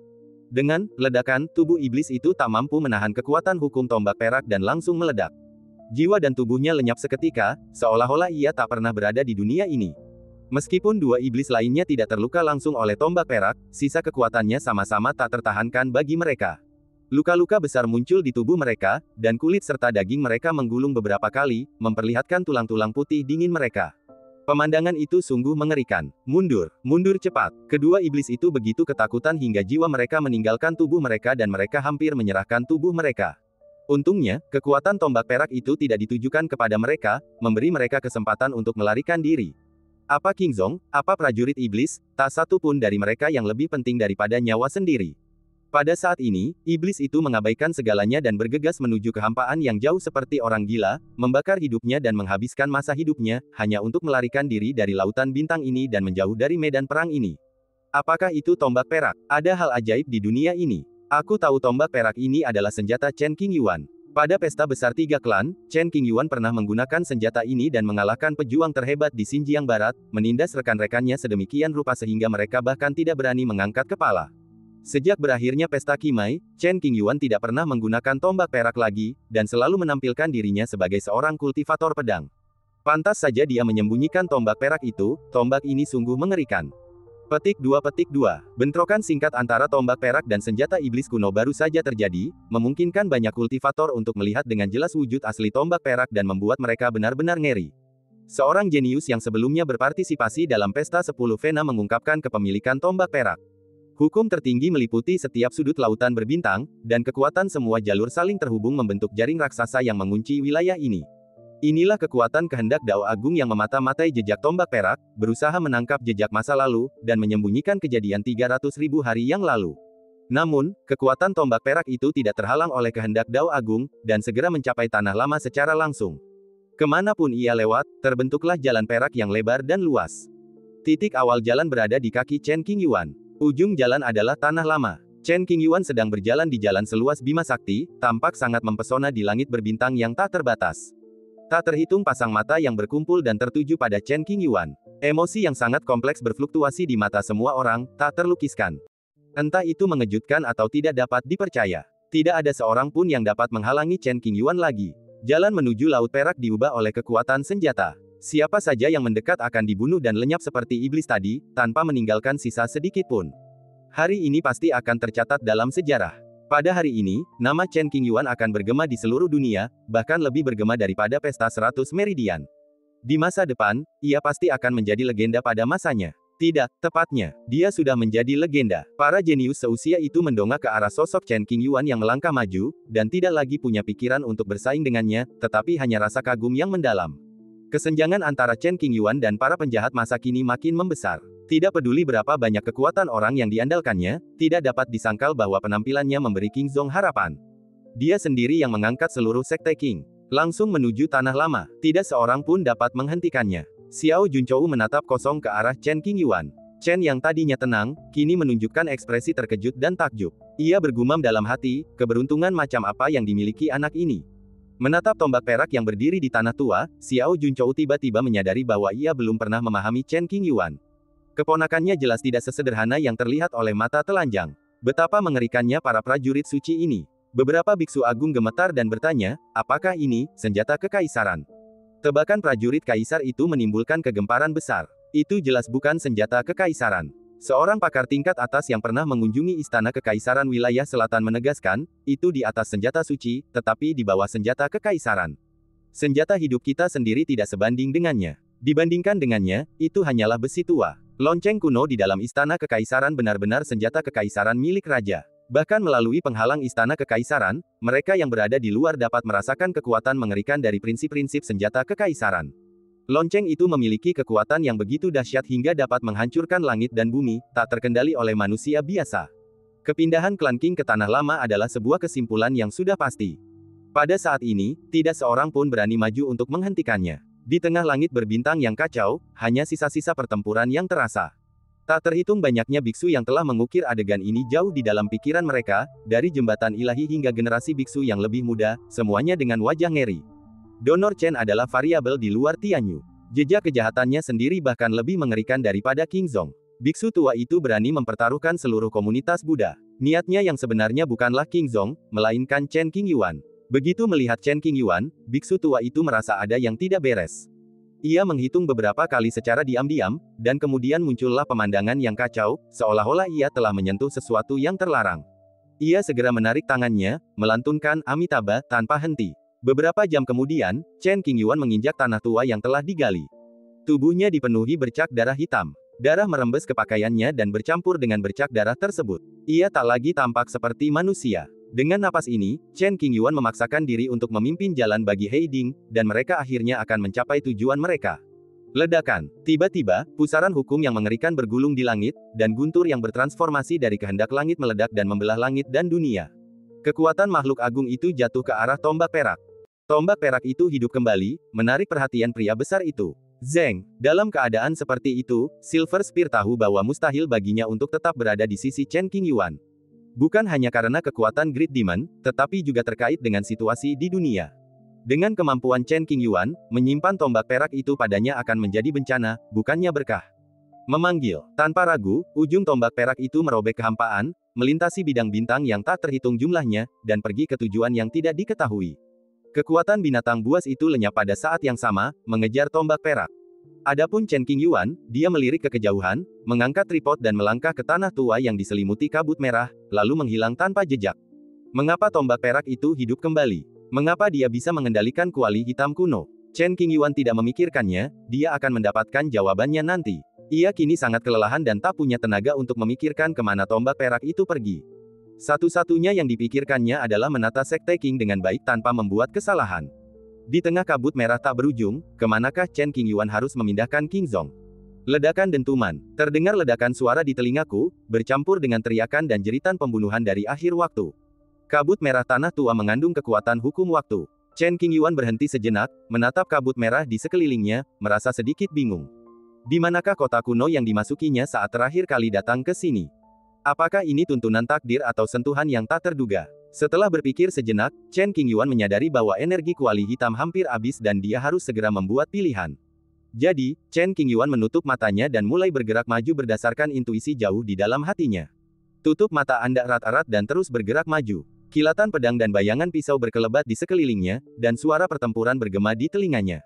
Dengan ledakan, tubuh iblis itu tak mampu menahan kekuatan hukum tombak perak dan langsung meledak. Jiwa dan tubuhnya lenyap seketika, seolah-olah ia tak pernah berada di dunia ini. Meskipun 2 iblis lainnya tidak terluka langsung oleh tombak perak, sisa kekuatannya sama-sama tak tertahankan bagi mereka. Luka-luka besar muncul di tubuh mereka, dan kulit serta daging mereka menggulung beberapa kali, memperlihatkan tulang-tulang putih dingin mereka. Pemandangan itu sungguh mengerikan. Mundur, mundur cepat. Kedua iblis itu begitu ketakutan hingga jiwa mereka meninggalkan tubuh mereka dan mereka hampir menyerahkan tubuh mereka. Untungnya, kekuatan tombak perak itu tidak ditujukan kepada mereka, memberi mereka kesempatan untuk melarikan diri. Apa King Zong, apa prajurit iblis, tak satu pun dari mereka yang lebih penting daripada nyawa sendiri. Pada saat ini, iblis itu mengabaikan segalanya dan bergegas menuju kehampaan yang jauh seperti orang gila, membakar hidupnya dan menghabiskan masa hidupnya, hanya untuk melarikan diri dari lautan bintang ini dan menjauh dari medan perang ini. Apakah itu tombak perak? Ada hal ajaib di dunia ini. Aku tahu tombak perak ini adalah senjata Chen Qingyuan. Pada pesta besar tiga klan, Chen Qingyuan pernah menggunakan senjata ini dan mengalahkan pejuang terhebat di Xinjiang Barat, menindas rekan-rekannya sedemikian rupa sehingga mereka bahkan tidak berani mengangkat kepala. Sejak berakhirnya pesta Qimai, Chen Qingyuan tidak pernah menggunakan tombak perak lagi, dan selalu menampilkan dirinya sebagai seorang kultivator pedang. Pantas saja dia menyembunyikan tombak perak itu, tombak ini sungguh mengerikan. Petik 2. Bentrokan singkat antara tombak perak dan senjata iblis kuno baru saja terjadi, memungkinkan banyak kultivator untuk melihat dengan jelas wujud asli tombak perak dan membuat mereka benar-benar ngeri. Seorang jenius yang sebelumnya berpartisipasi dalam pesta 10 Vena mengungkapkan kepemilikan tombak perak. Hukum tertinggi meliputi setiap sudut lautan berbintang, dan kekuatan semua jalur saling terhubung membentuk jaring raksasa yang mengunci wilayah ini. Inilah kekuatan kehendak Dao Agung yang memata-matai jejak tombak perak, berusaha menangkap jejak masa lalu, dan menyembunyikan kejadian 300.000 hari yang lalu. Namun, kekuatan tombak perak itu tidak terhalang oleh kehendak Dao Agung, dan segera mencapai tanah lama secara langsung. Kemanapun ia lewat, terbentuklah jalan perak yang lebar dan luas. Titik awal jalan berada di kaki Chen Qingyuan. Ujung jalan adalah tanah lama. Chen Qingyuan sedang berjalan di jalan seluas Bima Sakti, tampak sangat mempesona di langit berbintang yang tak terbatas. Tak terhitung pasang mata yang berkumpul dan tertuju pada Chen Qingyuan. Emosi yang sangat kompleks berfluktuasi di mata semua orang, tak terlukiskan. Entah itu mengejutkan atau tidak dapat dipercaya. Tidak ada seorang pun yang dapat menghalangi Chen Qingyuan lagi. Jalan menuju Laut Perak diubah oleh kekuatan senjata. Siapa saja yang mendekat akan dibunuh dan lenyap seperti iblis tadi, tanpa meninggalkan sisa sedikit pun. Hari ini pasti akan tercatat dalam sejarah. Pada hari ini, nama Chen Qingyuan akan bergema di seluruh dunia, bahkan lebih bergema daripada pesta 100 Meridian. Di masa depan, ia pasti akan menjadi legenda pada masanya. Tidak, tepatnya, dia sudah menjadi legenda. Para jenius seusia itu mendongak ke arah sosok Chen Qingyuan yang melangkah maju, dan tidak lagi punya pikiran untuk bersaing dengannya, tetapi hanya rasa kagum yang mendalam. Kesenjangan antara Chen Qingyuan dan para penjahat masa kini makin membesar. Tidak peduli berapa banyak kekuatan orang yang diandalkannya, tidak dapat disangkal bahwa penampilannya memberi King Zong harapan. Dia sendiri yang mengangkat seluruh sekte Qing. Langsung menuju tanah lama, tidak seorang pun dapat menghentikannya. Xiao Junchou menatap kosong ke arah Chen Qingyuan. Chen yang tadinya tenang, kini menunjukkan ekspresi terkejut dan takjub. Ia bergumam dalam hati, keberuntungan macam apa yang dimiliki anak ini. Menatap tombak perak yang berdiri di tanah tua, Xiao Junchou tiba-tiba menyadari bahwa ia belum pernah memahami Chen Qingyuan. Keponakannya jelas tidak sesederhana yang terlihat oleh mata telanjang. Betapa mengerikannya para prajurit suci ini. Beberapa biksu agung gemetar dan bertanya, apakah ini senjata kekaisaran? Tebakan prajurit kaisar itu menimbulkan kegemparan besar. Itu jelas bukan senjata kekaisaran. Seorang pakar tingkat atas yang pernah mengunjungi istana kekaisaran wilayah selatan menegaskan, itu di atas senjata suci, tetapi di bawah senjata kekaisaran. Senjata hidup kita sendiri tidak sebanding dengannya. Dibandingkan dengannya, itu hanyalah besi tua. Lonceng kuno di dalam istana kekaisaran benar-benar senjata kekaisaran milik raja. Bahkan melalui penghalang istana kekaisaran, mereka yang berada di luar dapat merasakan kekuatan mengerikan dari prinsip-prinsip senjata kekaisaran. Lonceng itu memiliki kekuatan yang begitu dahsyat hingga dapat menghancurkan langit dan bumi, tak terkendali oleh manusia biasa. Kepindahan klan Qing ke Tanah Lama adalah sebuah kesimpulan yang sudah pasti. Pada saat ini, tidak seorang pun berani maju untuk menghentikannya. Di tengah langit berbintang yang kacau, hanya sisa-sisa pertempuran yang terasa. Tak terhitung banyaknya biksu yang telah mengukir adegan ini jauh di dalam pikiran mereka, dari jembatan ilahi hingga generasi biksu yang lebih muda, semuanya dengan wajah ngeri. Donor Chen adalah variabel di luar Tianyu. Jejak kejahatannya sendiri bahkan lebih mengerikan daripada King Zong. Biksu tua itu berani mempertaruhkan seluruh komunitas Buddha. Niatnya yang sebenarnya bukanlah King Zong, melainkan Chen Qingyuan. Begitu melihat Chen Qingyuan, biksu tua itu merasa ada yang tidak beres. Ia menghitung beberapa kali secara diam-diam, dan kemudian muncullah pemandangan yang kacau, seolah-olah ia telah menyentuh sesuatu yang terlarang. Ia segera menarik tangannya, melantunkan Amitabha tanpa henti. Beberapa jam kemudian, Chen Qingyuan menginjak tanah tua yang telah digali. Tubuhnya dipenuhi bercak darah hitam. Darah merembes ke pakaiannya dan bercampur dengan bercak darah tersebut. Ia tak lagi tampak seperti manusia. Dengan napas ini, Chen Qingyuan memaksakan diri untuk memimpin jalan bagi He Ding, dan mereka akhirnya akan mencapai tujuan mereka. Ledakan. Tiba-tiba, pusaran hukum yang mengerikan bergulung di langit, dan guntur yang bertransformasi dari kehendak langit meledak dan membelah langit dan dunia. Kekuatan makhluk agung itu jatuh ke arah tombak perak. Tombak perak itu hidup kembali, menarik perhatian pria besar itu. Zeng, dalam keadaan seperti itu, Silver Spear tahu bahwa mustahil baginya untuk tetap berada di sisi Chen Qingyuan. Bukan hanya karena kekuatan Great Demon, tetapi juga terkait dengan situasi di dunia. Dengan kemampuan Chen Qingyuan, menyimpan tombak perak itu padanya akan menjadi bencana, bukannya berkah. Memanggil, tanpa ragu, ujung tombak perak itu merobek kehampaan, melintasi bidang bintang yang tak terhitung jumlahnya, dan pergi ke tujuan yang tidak diketahui. Kekuatan binatang buas itu lenyap pada saat yang sama, mengejar tombak perak. Adapun Chen Qingyuan, dia melirik ke kejauhan, mengangkat tripod dan melangkah ke tanah tua yang diselimuti kabut merah, lalu menghilang tanpa jejak. Mengapa tombak perak itu hidup kembali? Mengapa dia bisa mengendalikan kuali hitam kuno? Chen Qingyuan tidak memikirkannya, dia akan mendapatkan jawabannya nanti. Ia kini sangat kelelahan dan tak punya tenaga untuk memikirkan kemana tombak perak itu pergi. Satu-satunya yang dipikirkannya adalah menata Sekte Qing dengan baik tanpa membuat kesalahan. Di tengah kabut merah tak berujung, kemanakah Chen Qingyuan harus memindahkan King Zong? Ledakan dentuman. Terdengar ledakan suara di telingaku, bercampur dengan teriakan dan jeritan pembunuhan dari akhir waktu. Kabut merah tanah tua mengandung kekuatan hukum waktu. Chen Qingyuan berhenti sejenak, menatap kabut merah di sekelilingnya, merasa sedikit bingung. Di manakah kota kuno yang dimasukinya saat terakhir kali datang ke sini? Apakah ini tuntunan takdir atau sentuhan yang tak terduga? Setelah berpikir sejenak, Chen Qingyuan menyadari bahwa energi kuali hitam hampir habis dan dia harus segera membuat pilihan. Jadi, Chen Qingyuan menutup matanya dan mulai bergerak maju berdasarkan intuisi jauh di dalam hatinya. Tutup mata Anda erat-erat dan terus bergerak maju. Kilatan pedang dan bayangan pisau berkelebat di sekelilingnya, dan suara pertempuran bergema di telinganya.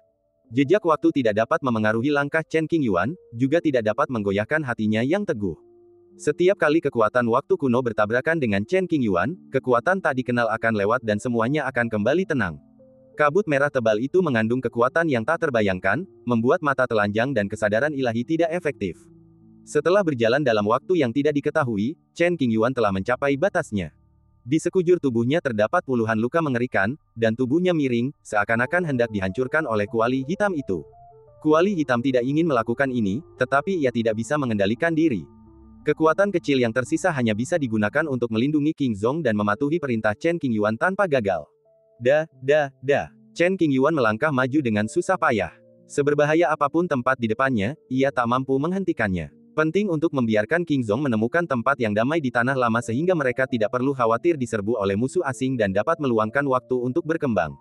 Jejak waktu tidak dapat memengaruhi langkah Chen Qingyuan, juga tidak dapat menggoyahkan hatinya yang teguh. Setiap kali kekuatan waktu kuno bertabrakan dengan Chen Qingyuan, kekuatan tak dikenal akan lewat dan semuanya akan kembali tenang. Kabut merah tebal itu mengandung kekuatan yang tak terbayangkan, membuat mata telanjang dan kesadaran ilahi tidak efektif. Setelah berjalan dalam waktu yang tidak diketahui, Chen Qingyuan telah mencapai batasnya. Di sekujur tubuhnya terdapat puluhan luka mengerikan, dan tubuhnya miring, seakan-akan hendak dihancurkan oleh kuali hitam itu. Kuali hitam tidak ingin melakukan ini, tetapi ia tidak bisa mengendalikan diri. Kekuatan kecil yang tersisa hanya bisa digunakan untuk melindungi King Zong dan mematuhi perintah Chen Qingyuan tanpa gagal. Chen Qingyuan melangkah maju dengan susah payah. Seberbahaya apapun tempat di depannya, ia tak mampu menghentikannya. Penting untuk membiarkan King Zong menemukan tempat yang damai di tanah lama sehingga mereka tidak perlu khawatir diserbu oleh musuh asing dan dapat meluangkan waktu untuk berkembang.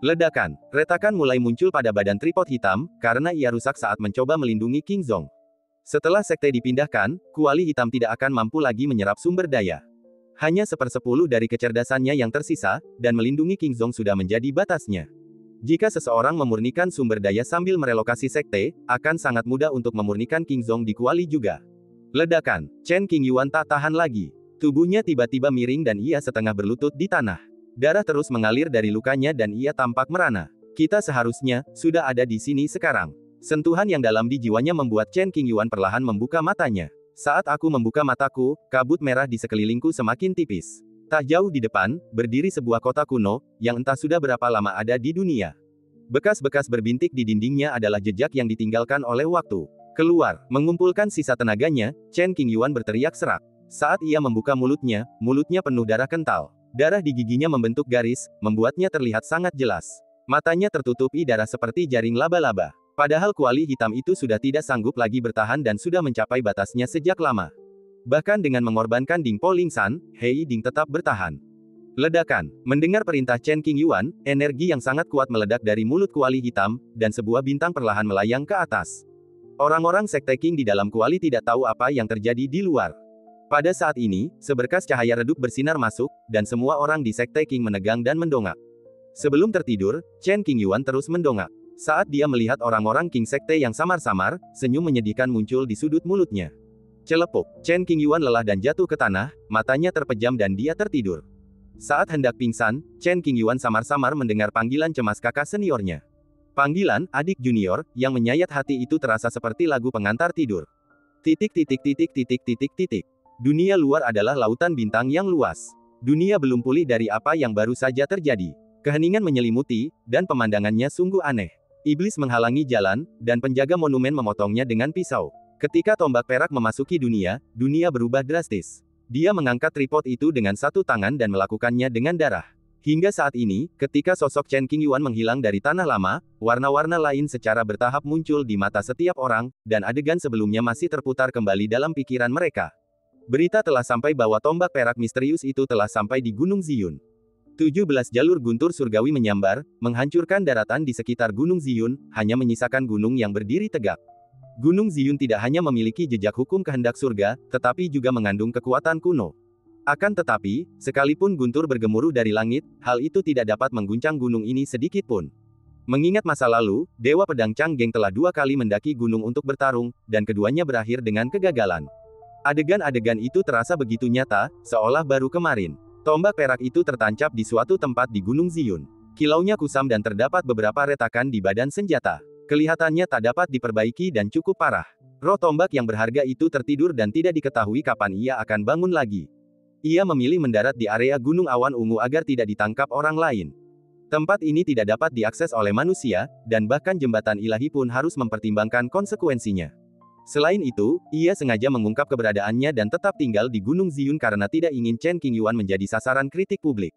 Ledakan. Retakan mulai muncul pada badan tripod hitam, karena ia rusak saat mencoba melindungi King Zong. Setelah sekte dipindahkan, kuali hitam tidak akan mampu lagi menyerap sumber daya. Hanya 1/10 dari kecerdasannya yang tersisa, dan melindungi King Zong sudah menjadi batasnya. Jika seseorang memurnikan sumber daya sambil merelokasi sekte, akan sangat mudah untuk memurnikan King Zong di kuali juga. Ledakan. Chen Qingyuan tak tahan lagi. Tubuhnya tiba-tiba miring dan ia setengah berlutut di tanah. Darah terus mengalir dari lukanya dan ia tampak merana. Kita seharusnya sudah ada di sini sekarang. Sentuhan yang dalam di jiwanya membuat Chen Qingyuan perlahan membuka matanya. Saat aku membuka mataku, kabut merah di sekelilingku semakin tipis. Tak jauh di depan, berdiri sebuah kota kuno, yang entah sudah berapa lama ada di dunia. Bekas-bekas berbintik di dindingnya adalah jejak yang ditinggalkan oleh waktu. Keluar, mengumpulkan sisa tenaganya, Chen Qingyuan berteriak serak. Saat ia membuka mulutnya penuh darah kental. Darah di giginya membentuk garis, membuatnya terlihat sangat jelas. Matanya tertutupi darah seperti jaring laba-laba. Padahal kuali hitam itu sudah tidak sanggup lagi bertahan dan sudah mencapai batasnya sejak lama. Bahkan dengan mengorbankan Ding Po Lingsan, He Ding tetap bertahan. Ledakan. Mendengar perintah Chen Qingyuan, energi yang sangat kuat meledak dari mulut kuali hitam, dan sebuah bintang perlahan melayang ke atas. Orang-orang Sekte Qing di dalam kuali tidak tahu apa yang terjadi di luar. Pada saat ini, seberkas cahaya redup bersinar masuk, dan semua orang di Sekte Qing menegang dan mendongak. Sebelum tertidur, Chen Qingyuan terus mendongak. Saat dia melihat orang-orang Qing Sekte yang samar-samar, senyum menyedihkan muncul di sudut mulutnya. Celepuk, Chen Qingyuan lelah dan jatuh ke tanah, matanya terpejam dan dia tertidur. Saat hendak pingsan, Chen Qingyuan samar-samar mendengar panggilan cemas kakak seniornya. Panggilan adik junior yang menyayat hati itu terasa seperti lagu pengantar tidur. Titik. Dunia luar adalah lautan bintang yang luas. Dunia belum pulih dari apa yang baru saja terjadi. Keheningan menyelimuti, dan pemandangannya sungguh aneh. Iblis menghalangi jalan, dan penjaga monumen memotongnya dengan pisau. Ketika tombak perak memasuki dunia, dunia berubah drastis. Dia mengangkat tripod itu dengan satu tangan dan melakukannya dengan darah. Hingga saat ini, ketika sosok Chen Qingyuan menghilang dari tanah lama, warna-warna lain secara bertahap muncul di mata setiap orang, dan adegan sebelumnya masih terputar kembali dalam pikiran mereka. Berita telah sampai bahwa tombak perak misterius itu telah sampai di Gunung Ziyun. 17 jalur guntur surgawi menyambar, menghancurkan daratan di sekitar Gunung Ziyun, hanya menyisakan gunung yang berdiri tegak. Gunung Ziyun tidak hanya memiliki jejak hukum kehendak surga, tetapi juga mengandung kekuatan kuno. Akan tetapi, sekalipun guntur bergemuruh dari langit, hal itu tidak dapat mengguncang gunung ini sedikit pun. Mengingat masa lalu, Dewa Pedang Changgeng telah 2 kali mendaki gunung untuk bertarung, dan keduanya berakhir dengan kegagalan. Adegan-adegan itu terasa begitu nyata, seolah baru kemarin. Tombak perak itu tertancap di suatu tempat di Gunung Ziyun. Kilaunya kusam dan terdapat beberapa retakan di badan senjata. Kelihatannya tak dapat diperbaiki dan cukup parah. Roh tombak yang berharga itu tertidur dan tidak diketahui kapan ia akan bangun lagi. Ia memilih mendarat di area Gunung Awan Ungu agar tidak ditangkap orang lain. Tempat ini tidak dapat diakses oleh manusia, dan bahkan jembatan ilahi pun harus mempertimbangkan konsekuensinya. Selain itu, ia sengaja mengungkap keberadaannya dan tetap tinggal di Gunung Ziyun karena tidak ingin Chen Qingyuan menjadi sasaran kritik publik.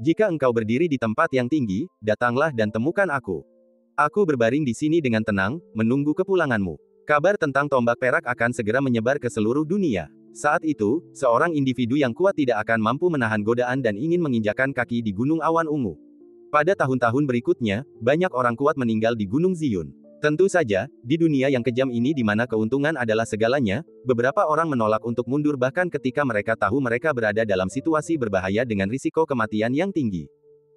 Jika engkau berdiri di tempat yang tinggi, datanglah dan temukan aku. Aku berbaring di sini dengan tenang, menunggu kepulanganmu. Kabar tentang tombak perak akan segera menyebar ke seluruh dunia. Saat itu, seorang individu yang kuat tidak akan mampu menahan godaan dan ingin menginjakan kaki di Gunung Awan Ungu. Pada tahun-tahun berikutnya, banyak orang kuat meninggal di Gunung Ziyun. Tentu saja, di dunia yang kejam ini di mana keuntungan adalah segalanya, beberapa orang menolak untuk mundur bahkan ketika mereka tahu mereka berada dalam situasi berbahaya dengan risiko kematian yang tinggi.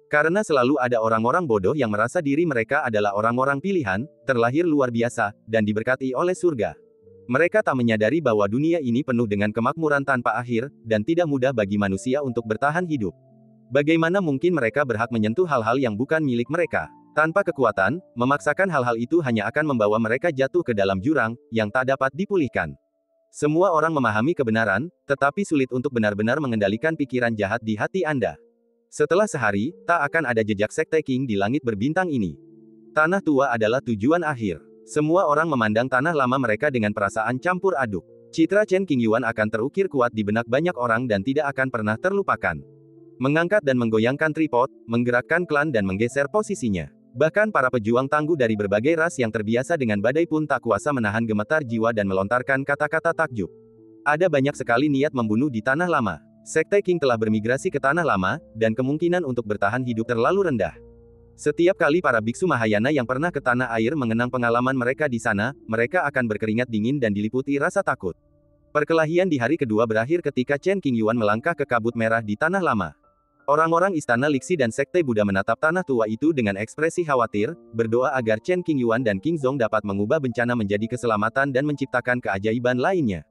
Karena selalu ada orang-orang bodoh yang merasa diri mereka adalah orang-orang pilihan, terlahir luar biasa, dan diberkati oleh surga. Mereka tak menyadari bahwa dunia ini penuh dengan kemakmuran tanpa akhir, dan tidak mudah bagi manusia untuk bertahan hidup. Bagaimana mungkin mereka berhak menyentuh hal-hal yang bukan milik mereka? Tanpa kekuatan, memaksakan hal-hal itu hanya akan membawa mereka jatuh ke dalam jurang, yang tak dapat dipulihkan. Semua orang memahami kebenaran, tetapi sulit untuk benar-benar mengendalikan pikiran jahat di hati Anda. Setelah sehari, tak akan ada jejak sekte Qing di langit berbintang ini. Tanah tua adalah tujuan akhir. Semua orang memandang tanah lama mereka dengan perasaan campur aduk. Citra Chen Qingyuan akan terukir kuat di benak banyak orang dan tidak akan pernah terlupakan. Mengangkat dan menggoyangkan tripod, menggerakkan klan dan menggeser posisinya. Bahkan para pejuang tangguh dari berbagai ras yang terbiasa dengan badai pun tak kuasa menahan gemetar jiwa dan melontarkan kata-kata takjub. Ada banyak sekali niat membunuh di tanah lama. Sekte Qing telah bermigrasi ke tanah lama, dan kemungkinan untuk bertahan hidup terlalu rendah. Setiap kali para biksu Mahayana yang pernah ke tanah air mengenang pengalaman mereka di sana, mereka akan berkeringat dingin dan diliputi rasa takut. Perkelahian di hari kedua berakhir ketika Chen Qingyuan melangkah ke kabut merah di tanah lama. Orang-orang istana Lixi dan Sekte Buddha menatap tanah tua itu dengan ekspresi khawatir, berdoa agar Chen Qingyuan dan King Zong dapat mengubah bencana menjadi keselamatan dan menciptakan keajaiban lainnya.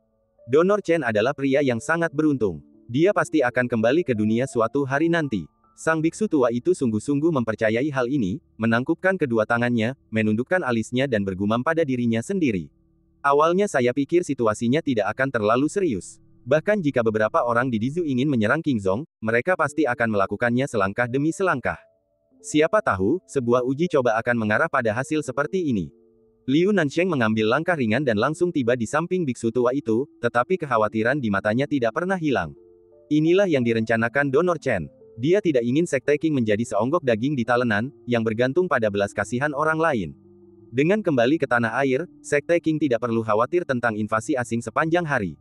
Donor Chen adalah pria yang sangat beruntung. Dia pasti akan kembali ke dunia suatu hari nanti. Sang biksu tua itu sungguh-sungguh mempercayai hal ini, menangkupkan kedua tangannya, menundukkan alisnya dan bergumam pada dirinya sendiri. Awalnya saya pikir situasinya tidak akan terlalu serius. Bahkan jika beberapa orang di Dizu ingin menyerang King Zong, mereka pasti akan melakukannya selangkah demi selangkah. Siapa tahu, sebuah uji coba akan mengarah pada hasil seperti ini. Liu Nansheng mengambil langkah ringan dan langsung tiba di samping biksu tua itu, tetapi kekhawatiran di matanya tidak pernah hilang. Inilah yang direncanakan Donor Chen. Dia tidak ingin Sekte Qing menjadi seonggok daging di talenan, yang bergantung pada belas kasihan orang lain. Dengan kembali ke tanah air, Sekte Qing tidak perlu khawatir tentang invasi asing sepanjang hari.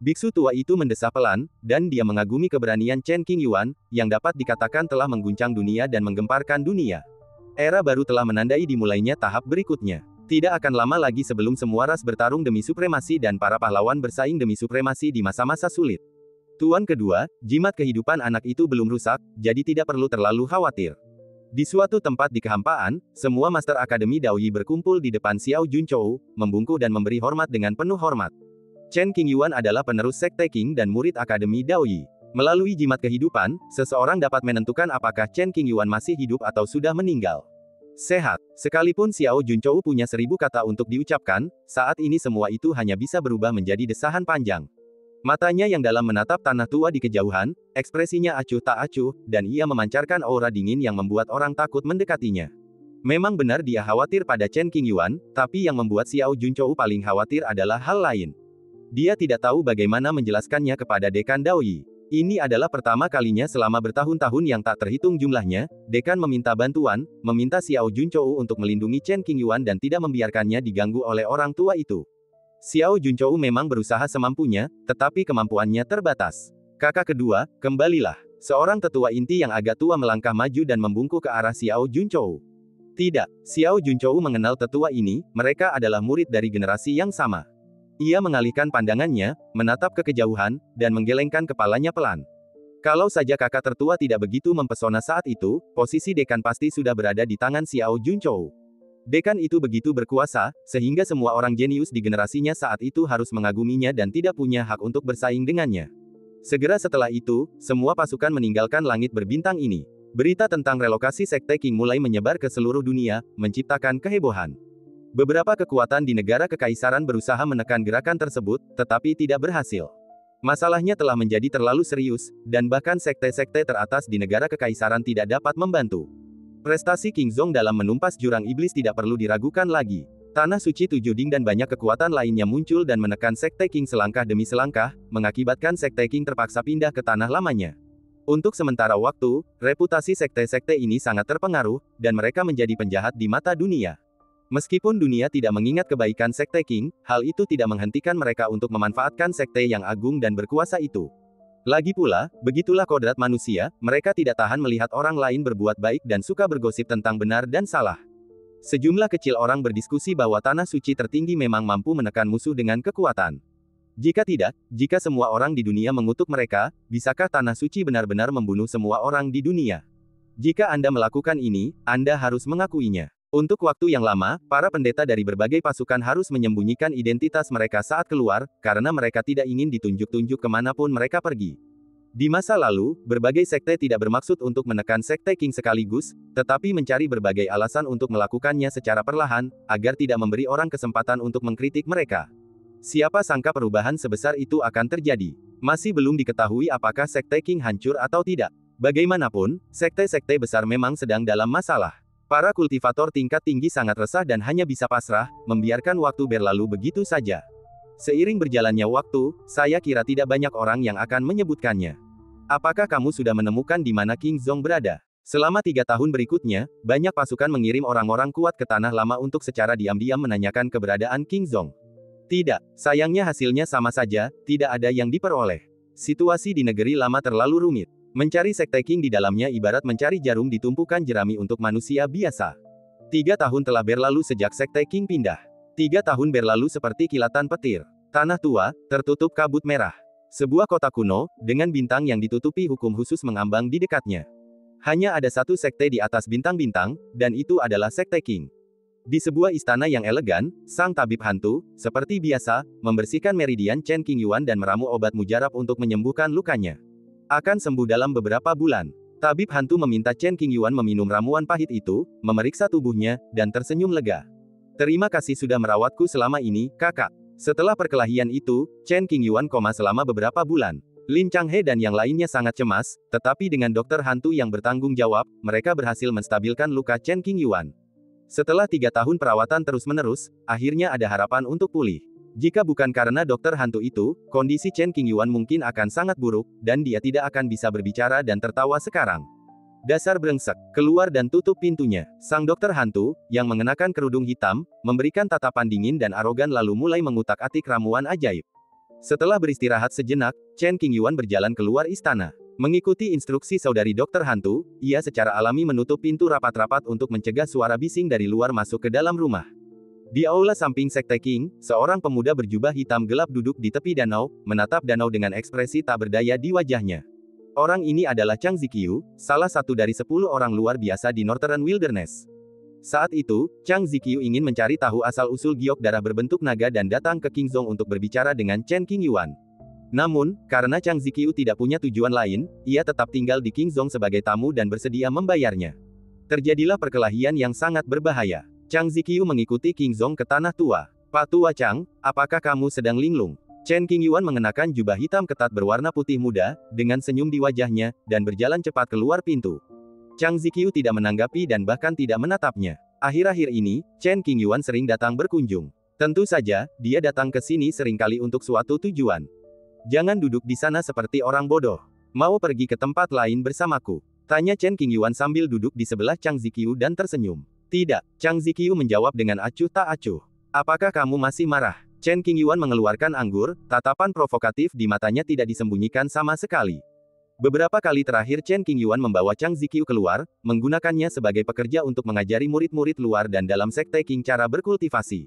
Biksu tua itu mendesah pelan, dan dia mengagumi keberanian Chen Qingyuan, yang dapat dikatakan telah mengguncang dunia dan menggemparkan dunia. Era baru telah menandai dimulainya tahap berikutnya. Tidak akan lama lagi sebelum semua ras bertarung demi supremasi dan para pahlawan bersaing demi supremasi di masa-masa sulit. Tuan kedua, jimat kehidupan anak itu belum rusak, jadi tidak perlu terlalu khawatir. Di suatu tempat di kehampaan, semua Master Akademi Daoyi berkumpul di depan Xiao Junchou, membungkuk dan memberi hormat dengan penuh hormat. Chen Qingyuan adalah penerus Sekte Qing dan murid Akademi Daoyi. Melalui jimat kehidupan, seseorang dapat menentukan apakah Chen Qingyuan masih hidup atau sudah meninggal. Sehat. Sekalipun Xiao Junchou punya 1000 kata untuk diucapkan, saat ini semua itu hanya bisa berubah menjadi desahan panjang. Matanya yang dalam menatap tanah tua di kejauhan, ekspresinya acuh tak acuh, dan ia memancarkan aura dingin yang membuat orang takut mendekatinya. Memang benar dia khawatir pada Chen Qingyuan, tapi yang membuat Xiao Junchou paling khawatir adalah hal lain. Dia tidak tahu bagaimana menjelaskannya kepada Dekan Daoyi. Ini adalah pertama kalinya selama bertahun-tahun yang tak terhitung jumlahnya, Dekan meminta bantuan, meminta Xiao Junchou untuk melindungi Chen Qingyuan dan tidak membiarkannya diganggu oleh orang tua itu. Xiao Junchou memang berusaha semampunya, tetapi kemampuannya terbatas. Kakak kedua, kembalilah. Seorang tetua inti yang agak tua melangkah maju dan membungkuk ke arah Xiao Junchou. Tidak, Xiao Junchou mengenal tetua ini, mereka adalah murid dari generasi yang sama. Ia mengalihkan pandangannya, menatap ke kejauhan, dan menggelengkan kepalanya pelan. Kalau saja kakak tertua tidak begitu mempesona saat itu, posisi dekan pasti sudah berada di tangan Xiao Junchou. Dekan itu begitu berkuasa, sehingga semua orang jenius di generasinya saat itu harus mengaguminya dan tidak punya hak untuk bersaing dengannya. Segera setelah itu, semua pasukan meninggalkan langit berbintang ini. Berita tentang relokasi Sekte Qing mulai menyebar ke seluruh dunia, menciptakan kehebohan. Beberapa kekuatan di negara kekaisaran berusaha menekan gerakan tersebut, tetapi tidak berhasil. Masalahnya telah menjadi terlalu serius, dan bahkan sekte-sekte teratas di negara kekaisaran tidak dapat membantu. Prestasi King Zong dalam menumpas jurang iblis tidak perlu diragukan lagi. Tanah suci Tujuh Ding dan banyak kekuatan lainnya muncul dan menekan Sekte Qing selangkah demi selangkah, mengakibatkan Sekte Qing terpaksa pindah ke tanah lamanya. Untuk sementara waktu, reputasi sekte-sekte ini sangat terpengaruh, dan mereka menjadi penjahat di mata dunia. Meskipun dunia tidak mengingat kebaikan Sekte Qing, hal itu tidak menghentikan mereka untuk memanfaatkan sekte yang agung dan berkuasa itu. Lagi pula, begitulah kodrat manusia, mereka tidak tahan melihat orang lain berbuat baik dan suka bergosip tentang benar dan salah. Sejumlah kecil orang berdiskusi bahwa tanah suci tertinggi memang mampu menekan musuh dengan kekuatan. Jika tidak, jika semua orang di dunia mengutuk mereka, bisakah tanah suci benar-benar membunuh semua orang di dunia? Jika Anda melakukan ini, Anda harus mengakuinya. Untuk waktu yang lama, para pendeta dari berbagai pasukan harus menyembunyikan identitas mereka saat keluar, karena mereka tidak ingin ditunjuk-tunjuk kemanapun mereka pergi. Di masa lalu, berbagai sekte tidak bermaksud untuk menekan Sekte Qing sekaligus, tetapi mencari berbagai alasan untuk melakukannya secara perlahan, agar tidak memberi orang kesempatan untuk mengkritik mereka. Siapa sangka perubahan sebesar itu akan terjadi. Masih belum diketahui apakah Sekte Qing hancur atau tidak. Bagaimanapun, sekte-sekte besar memang sedang dalam masalah. Para kultivator tingkat tinggi sangat resah dan hanya bisa pasrah, membiarkan waktu berlalu begitu saja. Seiring berjalannya waktu, saya kira tidak banyak orang yang akan menyebutkannya. Apakah kamu sudah menemukan di mana King Zong berada? Selama 3 tahun berikutnya, banyak pasukan mengirim orang-orang kuat ke tanah lama untuk secara diam-diam menanyakan keberadaan King Zong. Tidak, sayangnya hasilnya sama saja, tidak ada yang diperoleh. Situasi di negeri lama terlalu rumit. Mencari Sekte Qing di dalamnya ibarat mencari jarum di tumpukan jerami untuk manusia biasa. 3 tahun telah berlalu sejak Sekte Qing pindah. 3 tahun berlalu seperti kilatan petir. Tanah tua, tertutup kabut merah. Sebuah kota kuno, dengan bintang yang ditutupi hukum khusus mengambang di dekatnya. Hanya ada satu sekte di atas bintang-bintang, dan itu adalah Sekte Qing. Di sebuah istana yang elegan, sang tabib hantu, seperti biasa, membersihkan meridian Chen Qingyuan dan meramu obat mujarab untuk menyembuhkan lukanya. Akan sembuh dalam beberapa bulan. Tabib hantu meminta Chen Qingyuan meminum ramuan pahit itu, memeriksa tubuhnya, dan tersenyum lega. Terima kasih sudah merawatku selama ini, kakak. Setelah perkelahian itu, Chen Qingyuan koma selama beberapa bulan. Lin Changhe dan yang lainnya sangat cemas, tetapi dengan dokter hantu yang bertanggung jawab, mereka berhasil menstabilkan luka Chen Qingyuan. Setelah 3 tahun perawatan terus-menerus, akhirnya ada harapan untuk pulih. Jika bukan karena dokter hantu itu, kondisi Chen Qingyuan mungkin akan sangat buruk, dan dia tidak akan bisa berbicara dan tertawa sekarang. Dasar brengsek, keluar dan tutup pintunya. Sang dokter hantu, yang mengenakan kerudung hitam, memberikan tatapan dingin dan arogan lalu mulai mengutak-atik ramuan ajaib. Setelah beristirahat sejenak, Chen Qingyuan berjalan keluar istana. Mengikuti instruksi saudari dokter hantu, ia secara alami menutup pintu rapat-rapat untuk mencegah suara bising dari luar masuk ke dalam rumah. Di aula samping Sekte Qing, seorang pemuda berjubah hitam gelap duduk di tepi danau, menatap danau dengan ekspresi tak berdaya di wajahnya. Orang ini adalah Chang Ziqiu, salah satu dari 10 orang luar biasa di Northern Wilderness. Saat itu, Chang Ziqiu ingin mencari tahu asal-usul giok darah berbentuk naga dan datang ke King Zong untuk berbicara dengan Chen Qingyuan. Namun, karena Chang Ziqiu tidak punya tujuan lain, ia tetap tinggal di King Zong sebagai tamu dan bersedia membayarnya. Terjadilah perkelahian yang sangat berbahaya. Chang Ziqiu mengikuti King Zong ke tanah tua. Pak Tua Chang, apakah kamu sedang linglung? Chen Qingyuan mengenakan jubah hitam ketat berwarna putih muda, dengan senyum di wajahnya, dan berjalan cepat keluar pintu. Chang Ziqiu tidak menanggapi dan bahkan tidak menatapnya. Akhir-akhir ini, Chen Qingyuan sering datang berkunjung. Tentu saja, dia datang ke sini seringkali untuk suatu tujuan. Jangan duduk di sana seperti orang bodoh. Mau pergi ke tempat lain bersamaku? Tanya Chen Qingyuan sambil duduk di sebelah Chang Ziqiu dan tersenyum. Tidak, Chang Ziqiu menjawab dengan acuh tak acuh. Apakah kamu masih marah? Chen Qingyuan mengeluarkan anggur, tatapan provokatif di matanya tidak disembunyikan sama sekali. Beberapa kali terakhir Chen Qingyuan membawa Chang Ziqiu keluar, menggunakannya sebagai pekerja untuk mengajari murid-murid luar dan dalam sekte Qing cara berkultivasi.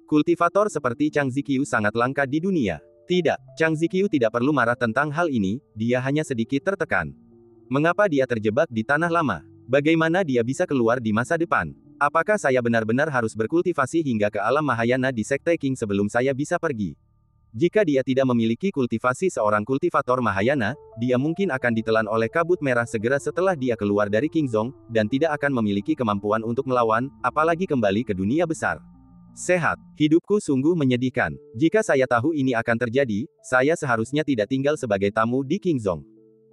Kultivator seperti Chang Ziqiu sangat langka di dunia. Tidak, Chang Ziqiu tidak perlu marah tentang hal ini, dia hanya sedikit tertekan. Mengapa dia terjebak di tanah lama? Bagaimana dia bisa keluar di masa depan? Apakah saya benar-benar harus berkultivasi hingga ke alam Mahayana di Sekte Qing sebelum saya bisa pergi? Jika dia tidak memiliki kultivasi seorang kultivator Mahayana, dia mungkin akan ditelan oleh kabut merah segera setelah dia keluar dari Qingzhong, dan tidak akan memiliki kemampuan untuk melawan, apalagi kembali ke dunia besar. Sehat, hidupku sungguh menyedihkan. Jika saya tahu ini akan terjadi, saya seharusnya tidak tinggal sebagai tamu di Qingzhong.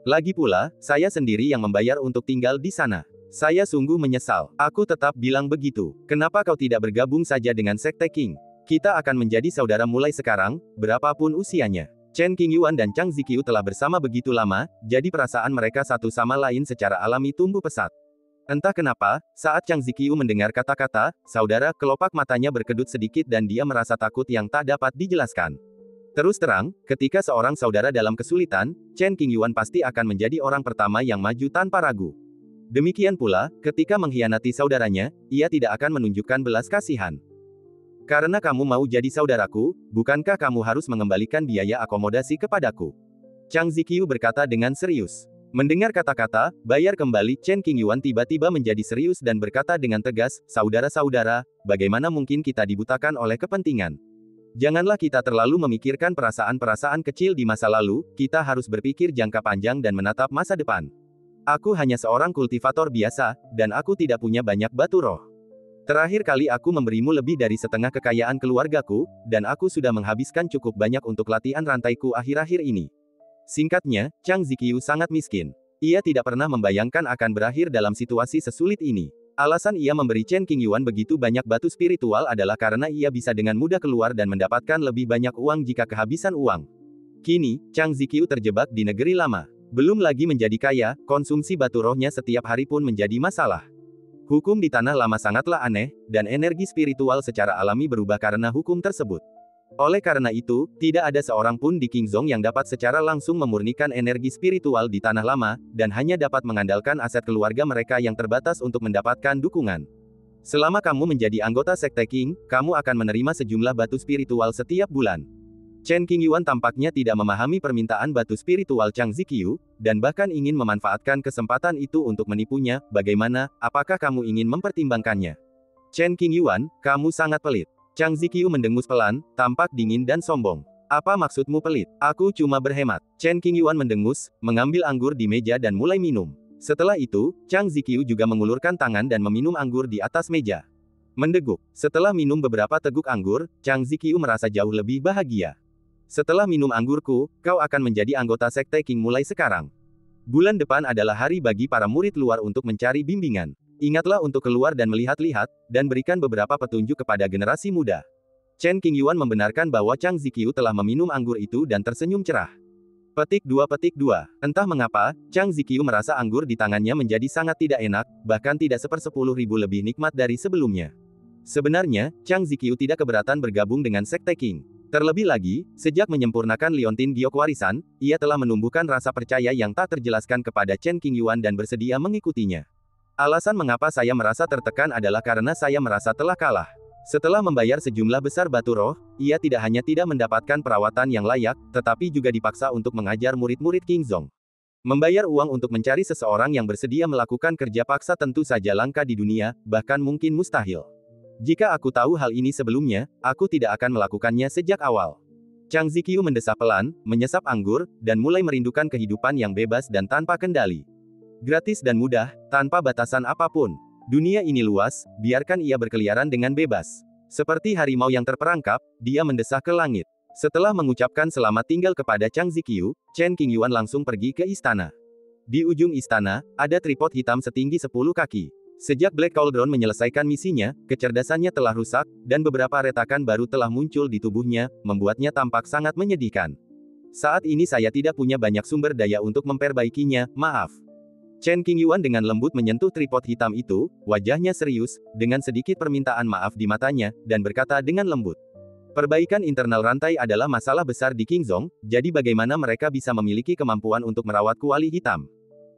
Lagi pula, saya sendiri yang membayar untuk tinggal di sana. Saya sungguh menyesal. Aku tetap bilang begitu. Kenapa kau tidak bergabung saja dengan Sekte Qing? Kita akan menjadi saudara mulai sekarang, berapapun usianya. Chen Qingyuan dan Chang Ziqiu telah bersama begitu lama, jadi perasaan mereka satu sama lain secara alami tumbuh pesat. Entah kenapa, saat Chang Ziqiu mendengar kata-kata, saudara, kelopak matanya berkedut sedikit dan dia merasa takut yang tak dapat dijelaskan. Terus terang, ketika seorang saudara dalam kesulitan, Chen Qingyuan pasti akan menjadi orang pertama yang maju tanpa ragu. Demikian pula, ketika mengkhianati saudaranya, ia tidak akan menunjukkan belas kasihan. Karena kamu mau jadi saudaraku, bukankah kamu harus mengembalikan biaya akomodasi kepadaku? Chang Ziqiu berkata dengan serius. Mendengar kata-kata, bayar kembali, Chen Qingyuan tiba-tiba menjadi serius dan berkata dengan tegas, saudara-saudara, bagaimana mungkin kita dibutakan oleh kepentingan? Janganlah kita terlalu memikirkan perasaan-perasaan kecil di masa lalu, kita harus berpikir jangka panjang dan menatap masa depan. Aku hanya seorang kultivator biasa, dan aku tidak punya banyak batu roh. Terakhir kali aku memberimu lebih dari setengah kekayaan keluargaku, dan aku sudah menghabiskan cukup banyak untuk latihan rantaiku akhir-akhir ini. Singkatnya, Chang Ziqiu sangat miskin. Ia tidak pernah membayangkan akan berakhir dalam situasi sesulit ini. Alasan ia memberi Chen Qingyuan begitu banyak batu spiritual adalah karena ia bisa dengan mudah keluar dan mendapatkan lebih banyak uang jika kehabisan uang. Kini, Chang Ziqiu terjebak di negeri lama. Belum lagi menjadi kaya, konsumsi batu rohnya setiap hari pun menjadi masalah. Hukum di tanah lama sangatlah aneh, dan energi spiritual secara alami berubah karena hukum tersebut. Oleh karena itu, tidak ada seorang pun di Qingzhong yang dapat secara langsung memurnikan energi spiritual di tanah lama, dan hanya dapat mengandalkan aset keluarga mereka yang terbatas untuk mendapatkan dukungan. Selama kamu menjadi anggota Sekte Qing, kamu akan menerima sejumlah batu spiritual setiap bulan. Chen Qingyuan tampaknya tidak memahami permintaan batu spiritual Chang Ziqiu, dan bahkan ingin memanfaatkan kesempatan itu untuk menipunya. Bagaimana, apakah kamu ingin mempertimbangkannya? Chen Qingyuan, kamu sangat pelit. Chang Ziqiu mendengus pelan, tampak dingin dan sombong. Apa maksudmu pelit? Aku cuma berhemat. Chen Qingyuan mendengus, mengambil anggur di meja dan mulai minum. Setelah itu, Chang Ziqiu juga mengulurkan tangan dan meminum anggur di atas meja. Mendeguk. Setelah minum beberapa teguk anggur, Chang Ziqiu merasa jauh lebih bahagia. Setelah minum anggurku, kau akan menjadi anggota Sekte Qing mulai sekarang. Bulan depan adalah hari bagi para murid luar untuk mencari bimbingan. Ingatlah untuk keluar dan melihat-lihat, dan berikan beberapa petunjuk kepada generasi muda. Chen Qingyuan membenarkan bahwa Chang Ziqiu telah meminum anggur itu dan tersenyum cerah. Petik 2. Entah mengapa, Chang Ziqiu merasa anggur di tangannya menjadi sangat tidak enak, bahkan tidak 1/10.000 lebih nikmat dari sebelumnya. Sebenarnya, Chang Ziqiu tidak keberatan bergabung dengan Sekte Qing. Terlebih lagi, sejak menyempurnakan Liontin Giok Warisan, ia telah menumbuhkan rasa percaya yang tak terjelaskan kepada Chen Qingyuan dan bersedia mengikutinya. Alasan mengapa saya merasa tertekan adalah karena saya merasa telah kalah. Setelah membayar sejumlah besar batu roh, ia tidak hanya tidak mendapatkan perawatan yang layak, tetapi juga dipaksa untuk mengajar murid-murid Qingzhong. Membayar uang untuk mencari seseorang yang bersedia melakukan kerja paksa tentu saja langka di dunia, bahkan mungkin mustahil. Jika aku tahu hal ini sebelumnya, aku tidak akan melakukannya sejak awal. Chang Ziqiu mendesah pelan, menyesap anggur, dan mulai merindukan kehidupan yang bebas dan tanpa kendali. Gratis dan mudah, tanpa batasan apapun. Dunia ini luas, biarkan ia berkeliaran dengan bebas. Seperti harimau yang terperangkap, dia mendesah ke langit. Setelah mengucapkan selamat tinggal kepada Chang Ziqiu, Chen Qingyuan langsung pergi ke istana. Di ujung istana, ada tripod hitam setinggi 10 kaki. Sejak Black Cauldron menyelesaikan misinya, kecerdasannya telah rusak, dan beberapa retakan baru telah muncul di tubuhnya, membuatnya tampak sangat menyedihkan. Saat ini saya tidak punya banyak sumber daya untuk memperbaikinya, maaf. Chen Qingyuan dengan lembut menyentuh tripod hitam itu, wajahnya serius, dengan sedikit permintaan maaf di matanya, dan berkata dengan lembut. Perbaikan internal rantai adalah masalah besar di Kingzong, jadi bagaimana mereka bisa memiliki kemampuan untuk merawat kuali hitam?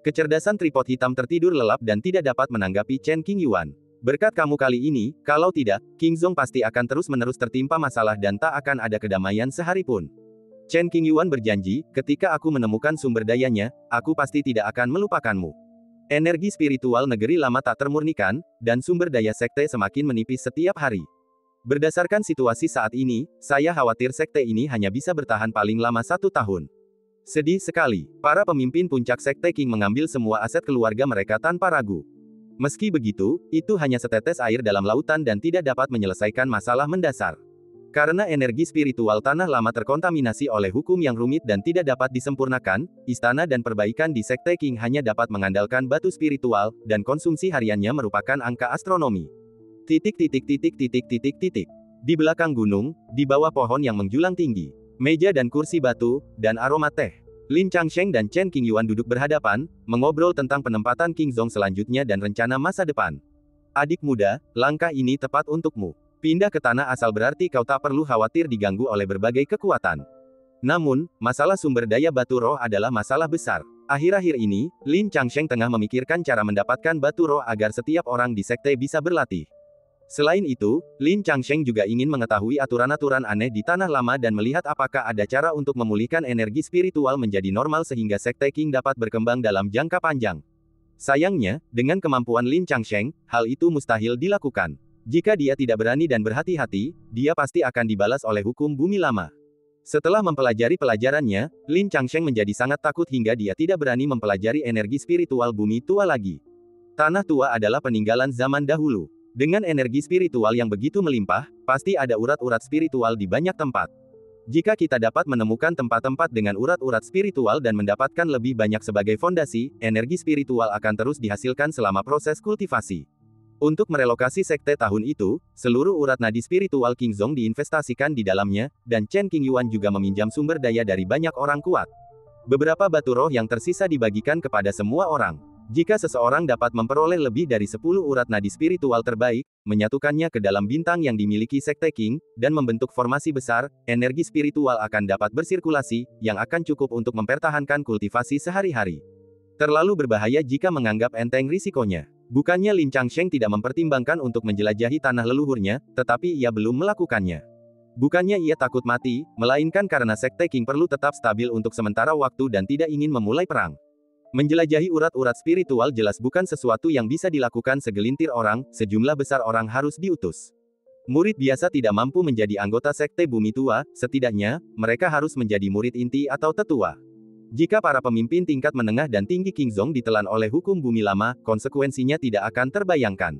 Kecerdasan tripod hitam tertidur lelap dan tidak dapat menanggapi Chen Qingyuan. Berkat kamu kali ini, kalau tidak, Kingzong pasti akan terus-menerus tertimpa masalah dan tak akan ada kedamaian sehari pun. Chen Qingyuan berjanji, ketika aku menemukan sumber dayanya, aku pasti tidak akan melupakanmu. Energi spiritual negeri lama tak termurnikan, dan sumber daya sekte semakin menipis setiap hari. Berdasarkan situasi saat ini, saya khawatir sekte ini hanya bisa bertahan paling lama 1 tahun. Sedih sekali, para pemimpin puncak sekte King mengambil semua aset keluarga mereka tanpa ragu. Meski begitu, itu hanya setetes air dalam lautan dan tidak dapat menyelesaikan masalah mendasar. Karena energi spiritual tanah lama terkontaminasi oleh hukum yang rumit dan tidak dapat disempurnakan, istana dan perbaikan di sekte King hanya dapat mengandalkan batu spiritual, dan konsumsi hariannya merupakan angka astronomi. Di belakang gunung, di bawah pohon yang menjulang tinggi, meja dan kursi batu, dan aroma teh. Lin Changsheng dan Chen Qingyuan duduk berhadapan, mengobrol tentang penempatan Kingzong selanjutnya dan rencana masa depan. Adik muda, langkah ini tepat untukmu. Pindah ke tanah asal berarti kau tak perlu khawatir diganggu oleh berbagai kekuatan. Namun, masalah sumber daya batu roh adalah masalah besar. Akhir-akhir ini, Lin Changsheng tengah memikirkan cara mendapatkan batu roh agar setiap orang di sekte bisa berlatih. Selain itu, Lin Changsheng juga ingin mengetahui aturan-aturan aneh di tanah lama dan melihat apakah ada cara untuk memulihkan energi spiritual menjadi normal sehingga sekte King dapat berkembang dalam jangka panjang. Sayangnya, dengan kemampuan Lin Changsheng, hal itu mustahil dilakukan. Jika dia tidak berani dan berhati-hati, dia pasti akan dibalas oleh hukum bumi lama. Setelah mempelajari pelajarannya, Lin Changsheng menjadi sangat takut hingga dia tidak berani mempelajari energi spiritual bumi tua lagi. Tanah tua adalah peninggalan zaman dahulu. Dengan energi spiritual yang begitu melimpah, pasti ada urat-urat spiritual di banyak tempat. Jika kita dapat menemukan tempat-tempat dengan urat-urat spiritual dan mendapatkan lebih banyak sebagai fondasi, energi spiritual akan terus dihasilkan selama proses kultivasi. Untuk merelokasi sekte tahun itu, seluruh urat nadi spiritual Kingzong diinvestasikan di dalamnya, dan Chen Qingyuan juga meminjam sumber daya dari banyak orang kuat. Beberapa batu roh yang tersisa dibagikan kepada semua orang. Jika seseorang dapat memperoleh lebih dari 10 urat nadi spiritual terbaik, menyatukannya ke dalam bintang yang dimiliki Sekte King, dan membentuk formasi besar, energi spiritual akan dapat bersirkulasi, yang akan cukup untuk mempertahankan kultivasi sehari-hari. Terlalu berbahaya jika menganggap enteng risikonya. Bukannya Lin Changsheng tidak mempertimbangkan untuk menjelajahi tanah leluhurnya, tetapi ia belum melakukannya. Bukannya ia takut mati, melainkan karena Sekte King perlu tetap stabil untuk sementara waktu dan tidak ingin memulai perang. Menjelajahi urat-urat spiritual jelas bukan sesuatu yang bisa dilakukan segelintir orang, sejumlah besar orang harus diutus. Murid biasa tidak mampu menjadi anggota sekte bumi tua, setidaknya, mereka harus menjadi murid inti atau tetua. Jika para pemimpin tingkat menengah dan tinggi Kingzong ditelan oleh hukum bumi lama, konsekuensinya tidak akan terbayangkan.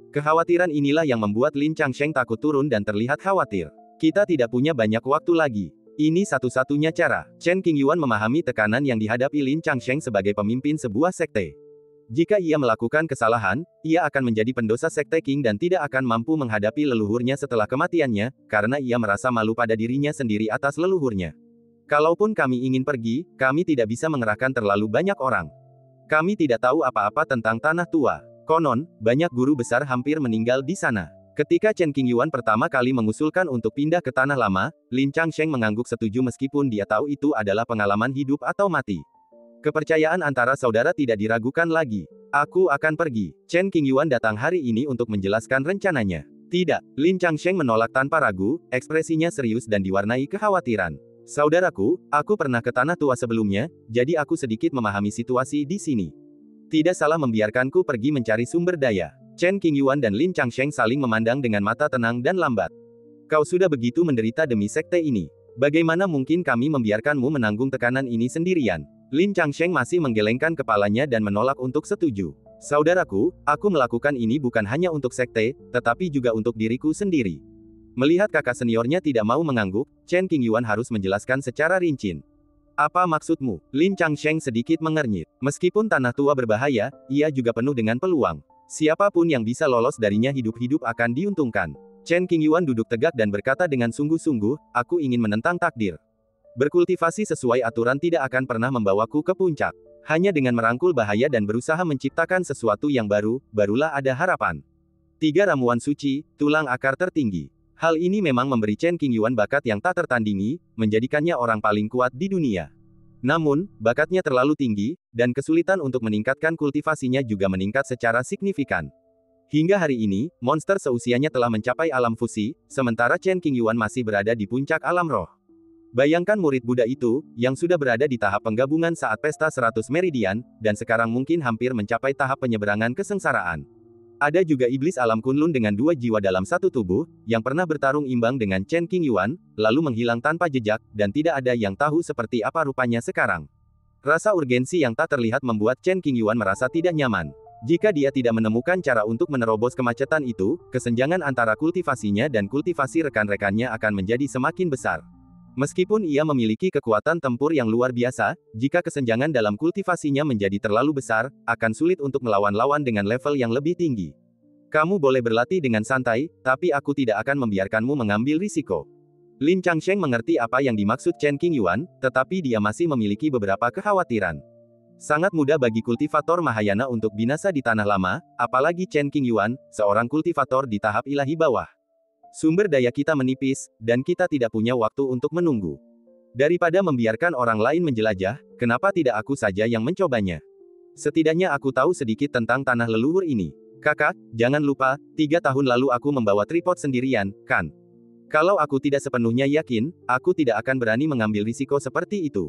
Kekhawatiran inilah yang membuat Lin Changsheng takut turun dan terlihat khawatir. Kita tidak punya banyak waktu lagi. Ini satu-satunya cara. Chen Qingyuan memahami tekanan yang dihadapi Lin Changsheng sebagai pemimpin sebuah sekte. Jika ia melakukan kesalahan, ia akan menjadi pendosa sekte King dan tidak akan mampu menghadapi leluhurnya setelah kematiannya, karena ia merasa malu pada dirinya sendiri atas leluhurnya. Kalaupun kami ingin pergi, kami tidak bisa mengerahkan terlalu banyak orang. Kami tidak tahu apa-apa tentang tanah tua. Konon, banyak guru besar hampir meninggal di sana. Ketika Chen Qingyuan pertama kali mengusulkan untuk pindah ke tanah lama, Lin Changsheng mengangguk setuju meskipun dia tahu itu adalah pengalaman hidup atau mati. Kepercayaan antara saudara tidak diragukan lagi. Aku akan pergi. Chen Qingyuan datang hari ini untuk menjelaskan rencananya. Tidak, Lin Changsheng menolak tanpa ragu, ekspresinya serius dan diwarnai kekhawatiran. Saudaraku, aku pernah ke tanah tua sebelumnya, jadi aku sedikit memahami situasi di sini. Tidak salah membiarkanku pergi mencari sumber daya. Chen Qingyuan dan Lin Changsheng saling memandang dengan mata tenang dan lambat. Kau sudah begitu menderita demi sekte ini. Bagaimana mungkin kami membiarkanmu menanggung tekanan ini sendirian? Lin Changsheng masih menggelengkan kepalanya dan menolak untuk setuju. Saudaraku, aku melakukan ini bukan hanya untuk sekte, tetapi juga untuk diriku sendiri. Melihat kakak seniornya tidak mau mengangguk, Chen Qingyuan harus menjelaskan secara rinci. Apa maksudmu? Lin Changsheng sedikit mengernyit. Meskipun tanah tua berbahaya, ia juga penuh dengan peluang. Siapapun yang bisa lolos darinya hidup-hidup akan diuntungkan. Chen Qingyuan duduk tegak dan berkata dengan sungguh-sungguh, aku ingin menentang takdir. Berkultivasi sesuai aturan tidak akan pernah membawaku ke puncak. Hanya dengan merangkul bahaya dan berusaha menciptakan sesuatu yang baru, barulah ada harapan. 3 ramuan suci, tulang akar tertinggi. Hal ini memang memberi Chen Qingyuan bakat yang tak tertandingi, menjadikannya orang paling kuat di dunia. Namun, bakatnya terlalu tinggi, dan kesulitan untuk meningkatkan kultivasinya juga meningkat secara signifikan. Hingga hari ini, monster seusianya telah mencapai alam fusi, sementara Chen Qingyuan masih berada di puncak alam roh. Bayangkan murid Buddha itu, yang sudah berada di tahap penggabungan saat pesta 100 meridian, dan sekarang mungkin hampir mencapai tahap penyeberangan kesengsaraan. Ada juga iblis alam Kunlun dengan 2 jiwa dalam satu tubuh, yang pernah bertarung imbang dengan Chen Qingyuan, lalu menghilang tanpa jejak, dan tidak ada yang tahu seperti apa rupanya sekarang. Rasa urgensi yang tak terlihat membuat Chen Qingyuan merasa tidak nyaman. Jika dia tidak menemukan cara untuk menerobos kemacetan itu, kesenjangan antara kultivasinya dan kultivasi rekan-rekannya akan menjadi semakin besar. Meskipun ia memiliki kekuatan tempur yang luar biasa, jika kesenjangan dalam kultivasinya menjadi terlalu besar, akan sulit untuk melawan lawan dengan level yang lebih tinggi. Kamu boleh berlatih dengan santai, tapi aku tidak akan membiarkanmu mengambil risiko. Lin Changsheng mengerti apa yang dimaksud Chen Qingyuan, tetapi dia masih memiliki beberapa kekhawatiran. Sangat mudah bagi kultivator Mahayana untuk binasa di Tanah Lama, apalagi Chen Qingyuan, seorang kultivator di tahap ilahi bawah. Sumber daya kita menipis, dan kita tidak punya waktu untuk menunggu. Daripada membiarkan orang lain menjelajah, kenapa tidak aku saja yang mencobanya? Setidaknya aku tahu sedikit tentang tanah leluhur ini. Kakak, jangan lupa, 3 tahun lalu aku membawa tripod sendirian, kan? Kalau aku tidak sepenuhnya yakin, aku tidak akan berani mengambil risiko seperti itu.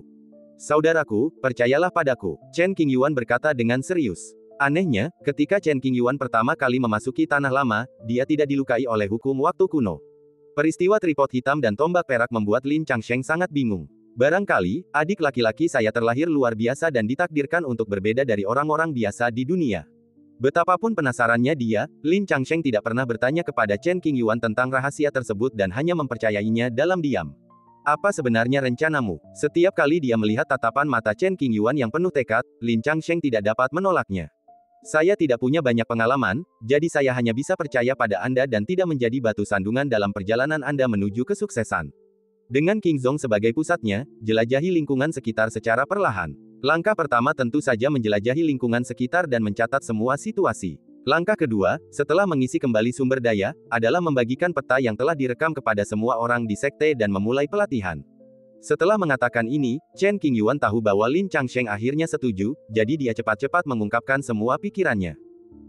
Saudaraku, percayalah padaku, Chen Qingyuan berkata dengan serius. Anehnya, ketika Chen Qingyuan pertama kali memasuki Tanah Lama, dia tidak dilukai oleh hukum waktu kuno. Peristiwa tripod hitam dan tombak perak membuat Lin Changsheng sangat bingung. Barangkali, adik laki-laki saya terlahir luar biasa dan ditakdirkan untuk berbeda dari orang-orang biasa di dunia. Betapapun penasarannya dia, Lin Changsheng tidak pernah bertanya kepada Chen Qingyuan tentang rahasia tersebut dan hanya mempercayainya dalam diam. Apa sebenarnya rencanamu? Setiap kali dia melihat tatapan mata Chen Qingyuan yang penuh tekad, Lin Changsheng tidak dapat menolaknya. Saya tidak punya banyak pengalaman, jadi saya hanya bisa percaya pada Anda dan tidak menjadi batu sandungan dalam perjalanan Anda menuju kesuksesan. Dengan Qingzhong sebagai pusatnya, jelajahi lingkungan sekitar secara perlahan. Langkah pertama tentu saja menjelajahi lingkungan sekitar dan mencatat semua situasi. Langkah kedua, setelah mengisi kembali sumber daya, adalah membagikan peta yang telah direkam kepada semua orang di sekte dan memulai pelatihan. Setelah mengatakan ini, Chen Qingyuan tahu bahwa Lin Changsheng akhirnya setuju, jadi dia cepat-cepat mengungkapkan semua pikirannya.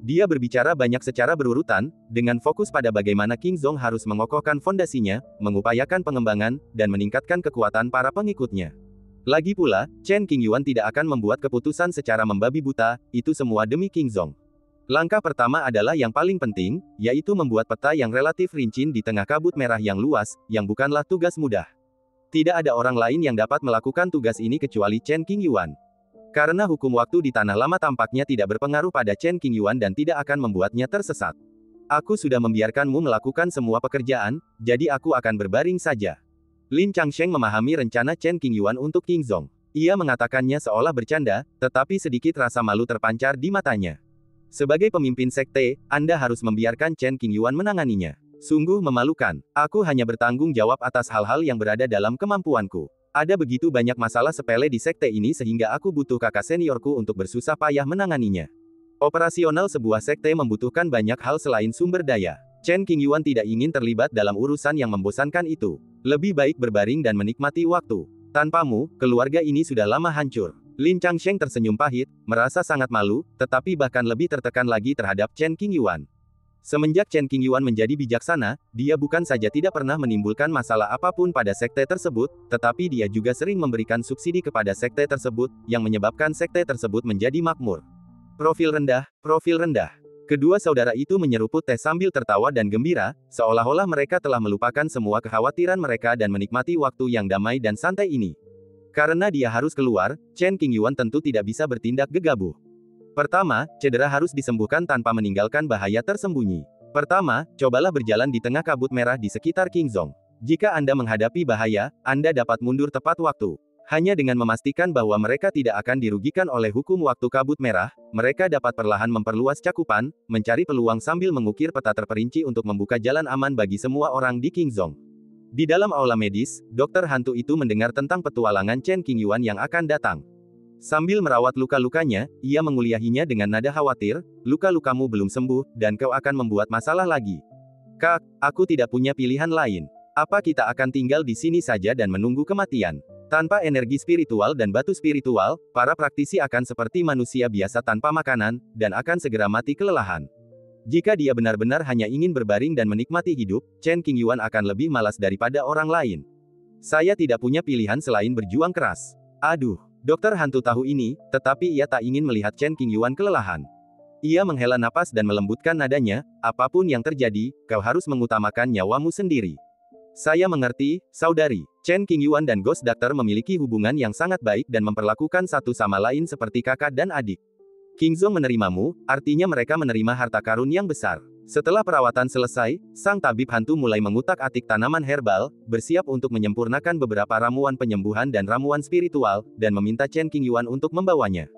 Dia berbicara banyak secara berurutan, dengan fokus pada bagaimana Qingzhong harus mengokohkan fondasinya, mengupayakan pengembangan, dan meningkatkan kekuatan para pengikutnya. Lagi pula, Chen Qingyuan tidak akan membuat keputusan secara membabi buta, itu semua demi Qingzhong. Langkah pertama adalah yang paling penting, yaitu membuat peta yang relatif rinci di tengah kabut merah yang luas, yang bukanlah tugas mudah. Tidak ada orang lain yang dapat melakukan tugas ini kecuali Chen Qingyuan. Karena hukum waktu di Tanah Lama tampaknya tidak berpengaruh pada Chen Qingyuan dan tidak akan membuatnya tersesat. Aku sudah membiarkanmu melakukan semua pekerjaan, jadi aku akan berbaring saja. Lin Changsheng memahami rencana Chen Qingyuan untuk Qingzhong. Ia mengatakannya seolah bercanda, tetapi sedikit rasa malu terpancar di matanya. Sebagai pemimpin sekte, Anda harus membiarkan Chen Qingyuan menanganinya. Sungguh memalukan. Aku hanya bertanggung jawab atas hal-hal yang berada dalam kemampuanku. Ada begitu banyak masalah sepele di sekte ini sehingga aku butuh kakak seniorku untuk bersusah payah menanganinya. Operasional sebuah sekte membutuhkan banyak hal selain sumber daya. Chen Qingyuan tidak ingin terlibat dalam urusan yang membosankan itu. Lebih baik berbaring dan menikmati waktu. Tanpamu, keluarga ini sudah lama hancur. Lin Changsheng tersenyum pahit, merasa sangat malu, tetapi bahkan lebih tertekan lagi terhadap Chen Qingyuan. Semenjak Chen Qingyuan menjadi bijaksana, dia bukan saja tidak pernah menimbulkan masalah apapun pada sekte tersebut, tetapi dia juga sering memberikan subsidi kepada sekte tersebut, yang menyebabkan sekte tersebut menjadi makmur. Profil rendah, profil rendah. Kedua saudara itu menyeruput teh sambil tertawa dan gembira, seolah-olah mereka telah melupakan semua kekhawatiran mereka dan menikmati waktu yang damai dan santai ini. Karena dia harus keluar, Chen Qingyuan tentu tidak bisa bertindak gegabah. Pertama, cedera harus disembuhkan tanpa meninggalkan bahaya tersembunyi. Pertama, cobalah berjalan di tengah kabut merah di sekitar Kingzong. Jika Anda menghadapi bahaya, Anda dapat mundur tepat waktu. Hanya dengan memastikan bahwa mereka tidak akan dirugikan oleh hukum waktu kabut merah, mereka dapat perlahan memperluas cakupan, mencari peluang sambil mengukir peta terperinci untuk membuka jalan aman bagi semua orang di Kingzong. Di dalam aula medis, dokter hantu itu mendengar tentang petualangan Chen Qingyuan yang akan datang. Sambil merawat luka-lukanya, ia menguliahinya dengan nada khawatir, "Luka-lukamu belum sembuh, dan kau akan membuat masalah lagi. Kak, aku tidak punya pilihan lain. Apa kita akan tinggal di sini saja dan menunggu kematian?" Tanpa energi spiritual dan batu spiritual, para praktisi akan seperti manusia biasa tanpa makanan, dan akan segera mati kelelahan. Jika dia benar-benar hanya ingin berbaring dan menikmati hidup, Chen Qingyuan akan lebih malas daripada orang lain. Saya tidak punya pilihan selain berjuang keras. Aduh, dokter hantu tahu ini, tetapi ia tak ingin melihat Chen Qingyuan kelelahan. Ia menghela napas dan melembutkan nadanya, "Apapun yang terjadi, kau harus mengutamakan nyawamu sendiri." "Saya mengerti, saudari." Chen Qingyuan dan Ghost Doctor memiliki hubungan yang sangat baik dan memperlakukan satu sama lain seperti kakak dan adik. Kingzong menerimamu, artinya mereka menerima harta karun yang besar. Setelah perawatan selesai, sang tabib hantu mulai mengutak-atik tanaman herbal, bersiap untuk menyempurnakan beberapa ramuan penyembuhan dan ramuan spiritual, dan meminta Chen Qingyuan untuk membawanya.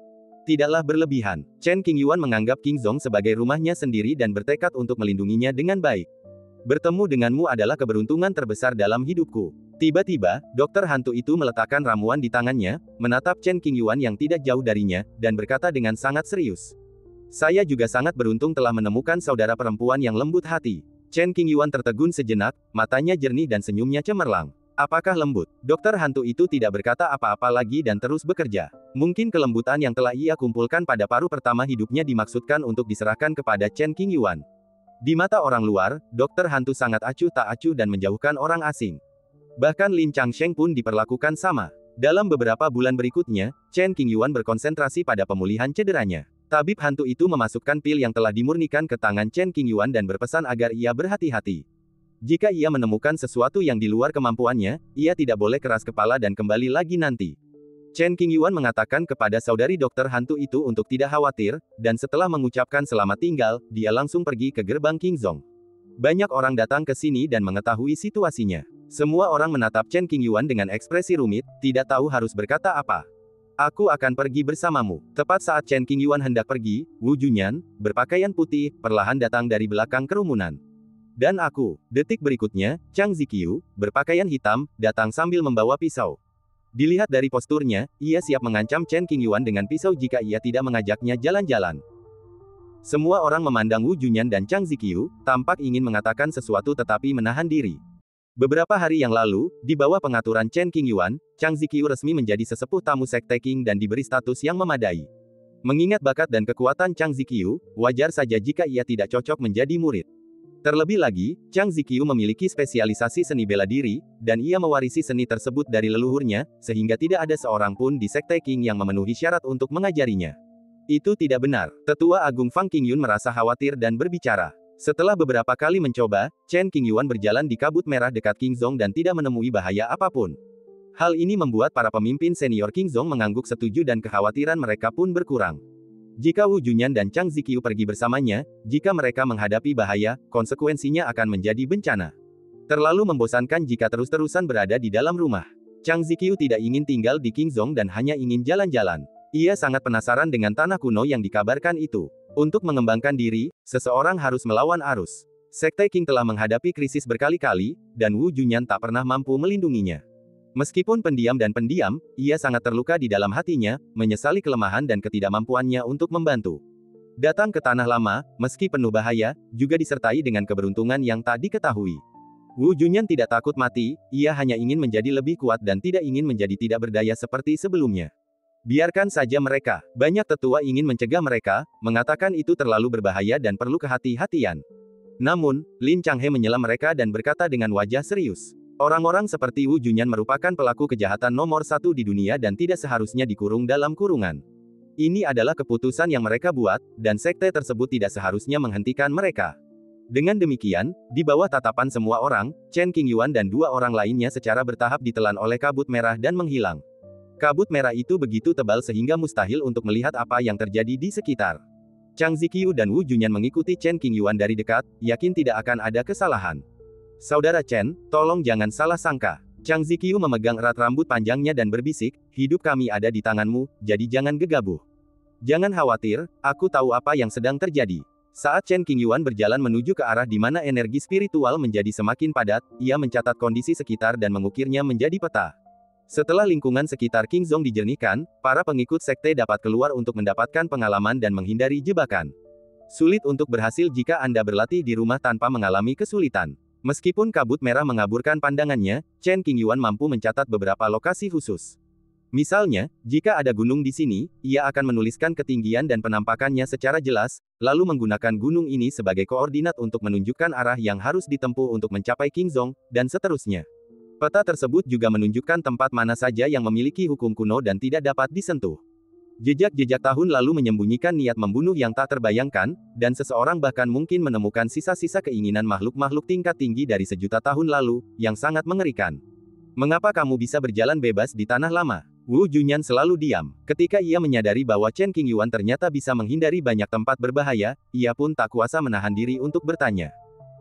Tidaklah berlebihan. Chen Qingyuan menganggap Kingzong sebagai rumahnya sendiri dan bertekad untuk melindunginya dengan baik. "Bertemu denganmu adalah keberuntungan terbesar dalam hidupku." Tiba-tiba, dokter hantu itu meletakkan ramuan di tangannya, menatap Chen Qingyuan yang tidak jauh darinya, dan berkata dengan sangat serius. "Saya juga sangat beruntung telah menemukan saudara perempuan yang lembut hati." Chen Qingyuan tertegun sejenak, matanya jernih dan senyumnya cemerlang. "Apakah lembut?" Dokter hantu itu tidak berkata apa-apa lagi dan terus bekerja. Mungkin kelembutan yang telah ia kumpulkan pada paruh pertama hidupnya dimaksudkan untuk diserahkan kepada Chen Qingyuan. Di mata orang luar, dokter hantu sangat acuh tak acuh dan menjauhkan orang asing. Bahkan Lin Changsheng pun diperlakukan sama. Dalam beberapa bulan berikutnya, Chen Qingyuan berkonsentrasi pada pemulihan cederanya. Tabib hantu itu memasukkan pil yang telah dimurnikan ke tangan Chen Qingyuan dan berpesan agar ia berhati-hati. Jika ia menemukan sesuatu yang di luar kemampuannya, ia tidak boleh keras kepala dan kembali lagi nanti. Chen Qingyuan mengatakan kepada saudari dokter hantu itu untuk tidak khawatir, dan setelah mengucapkan selamat tinggal, dia langsung pergi ke gerbang Kingzong. Banyak orang datang ke sini dan mengetahui situasinya. Semua orang menatap Chen Qingyuan dengan ekspresi rumit, tidak tahu harus berkata apa. "Aku akan pergi bersamamu." Tepat saat Chen Qingyuan hendak pergi, Wu Junyan, berpakaian putih, perlahan datang dari belakang kerumunan. "Dan aku." Detik berikutnya, Chang Ziqiu, berpakaian hitam, datang sambil membawa pisau. Dilihat dari posturnya, ia siap mengancam Chen Qingyuan dengan pisau jika ia tidak mengajaknya jalan-jalan. Semua orang memandang Wu Junyan dan Chang Ziqiu, tampak ingin mengatakan sesuatu tetapi menahan diri. Beberapa hari yang lalu, di bawah pengaturan Chen Qingyuan, Chang Ziqiu resmi menjadi sesepuh tamu Sekte Qing dan diberi status yang memadai. Mengingat bakat dan kekuatan Chang Ziqiu, wajar saja jika ia tidak cocok menjadi murid. Terlebih lagi, Chang Ziqiu memiliki spesialisasi seni bela diri, dan ia mewarisi seni tersebut dari leluhurnya, sehingga tidak ada seorang pun di Sekte Qing yang memenuhi syarat untuk mengajarinya. Itu tidak benar. Tetua Agung Fang Qingyun merasa khawatir dan berbicara. Setelah beberapa kali mencoba, Chen Qingyuan berjalan di kabut merah dekat Kingzong dan tidak menemui bahaya apapun. Hal ini membuat para pemimpin senior Kingzong mengangguk setuju dan kekhawatiran mereka pun berkurang. Jika Wu Junyan dan Chang Ziqiu pergi bersamanya, jika mereka menghadapi bahaya, konsekuensinya akan menjadi bencana. Terlalu membosankan jika terus-terusan berada di dalam rumah. Chang Ziqiu tidak ingin tinggal di Kingzong dan hanya ingin jalan-jalan. Ia sangat penasaran dengan tanah kuno yang dikabarkan itu. Untuk mengembangkan diri, seseorang harus melawan arus. Sekte Qing telah menghadapi krisis berkali-kali, dan Wu Junyan tak pernah mampu melindunginya. Meskipun pendiam dan pendiam, ia sangat terluka di dalam hatinya, menyesali kelemahan dan ketidakmampuannya untuk membantu. Datang ke tanah lama, meski penuh bahaya, juga disertai dengan keberuntungan yang tak diketahui. Wu Junyan tidak takut mati, ia hanya ingin menjadi lebih kuat dan tidak ingin menjadi tidak berdaya seperti sebelumnya. Biarkan saja mereka. Banyak tetua ingin mencegah mereka, mengatakan itu terlalu berbahaya dan perlu kehati-hatian. Namun, Lin Changhe menyela mereka dan berkata dengan wajah serius. Orang-orang seperti Wu Junyan merupakan pelaku kejahatan nomor satu di dunia dan tidak seharusnya dikurung dalam kurungan. Ini adalah keputusan yang mereka buat, dan sekte tersebut tidak seharusnya menghentikan mereka. Dengan demikian, di bawah tatapan semua orang, Chen Qingyuan dan dua orang lainnya secara bertahap ditelan oleh kabut merah dan menghilang. Kabut merah itu begitu tebal sehingga mustahil untuk melihat apa yang terjadi di sekitar. Chang Ziqiu dan Wu Junyan mengikuti Chen Qingyuan dari dekat, yakin tidak akan ada kesalahan. Saudara Chen, tolong jangan salah sangka. Chang Ziqiu memegang erat rambut panjangnya dan berbisik, hidup kami ada di tanganmu, jadi jangan gegabah. Jangan khawatir, aku tahu apa yang sedang terjadi. Saat Chen Qingyuan berjalan menuju ke arah di mana energi spiritual menjadi semakin padat, ia mencatat kondisi sekitar dan mengukirnya menjadi peta. Setelah lingkungan sekitar Qingzhong dijernihkan, para pengikut sekte dapat keluar untuk mendapatkan pengalaman dan menghindari jebakan. Sulit untuk berhasil jika Anda berlatih di rumah tanpa mengalami kesulitan. Meskipun kabut merah mengaburkan pandangannya, Chen Qingyuan mampu mencatat beberapa lokasi khusus. Misalnya, jika ada gunung di sini, ia akan menuliskan ketinggian dan penampakannya secara jelas, lalu menggunakan gunung ini sebagai koordinat untuk menunjukkan arah yang harus ditempuh untuk mencapai Qingzhong, dan seterusnya. Peta tersebut juga menunjukkan tempat mana saja yang memiliki hukum kuno dan tidak dapat disentuh. Jejak-jejak tahun lalu menyembunyikan niat membunuh yang tak terbayangkan, dan seseorang bahkan mungkin menemukan sisa-sisa keinginan makhluk-makhluk tingkat tinggi dari sejuta tahun lalu, yang sangat mengerikan. Mengapa kamu bisa berjalan bebas di tanah lama? Wu Junyan selalu diam. Ketika ia menyadari bahwa Chen Qingyuan ternyata bisa menghindari banyak tempat berbahaya, ia pun tak kuasa menahan diri untuk bertanya.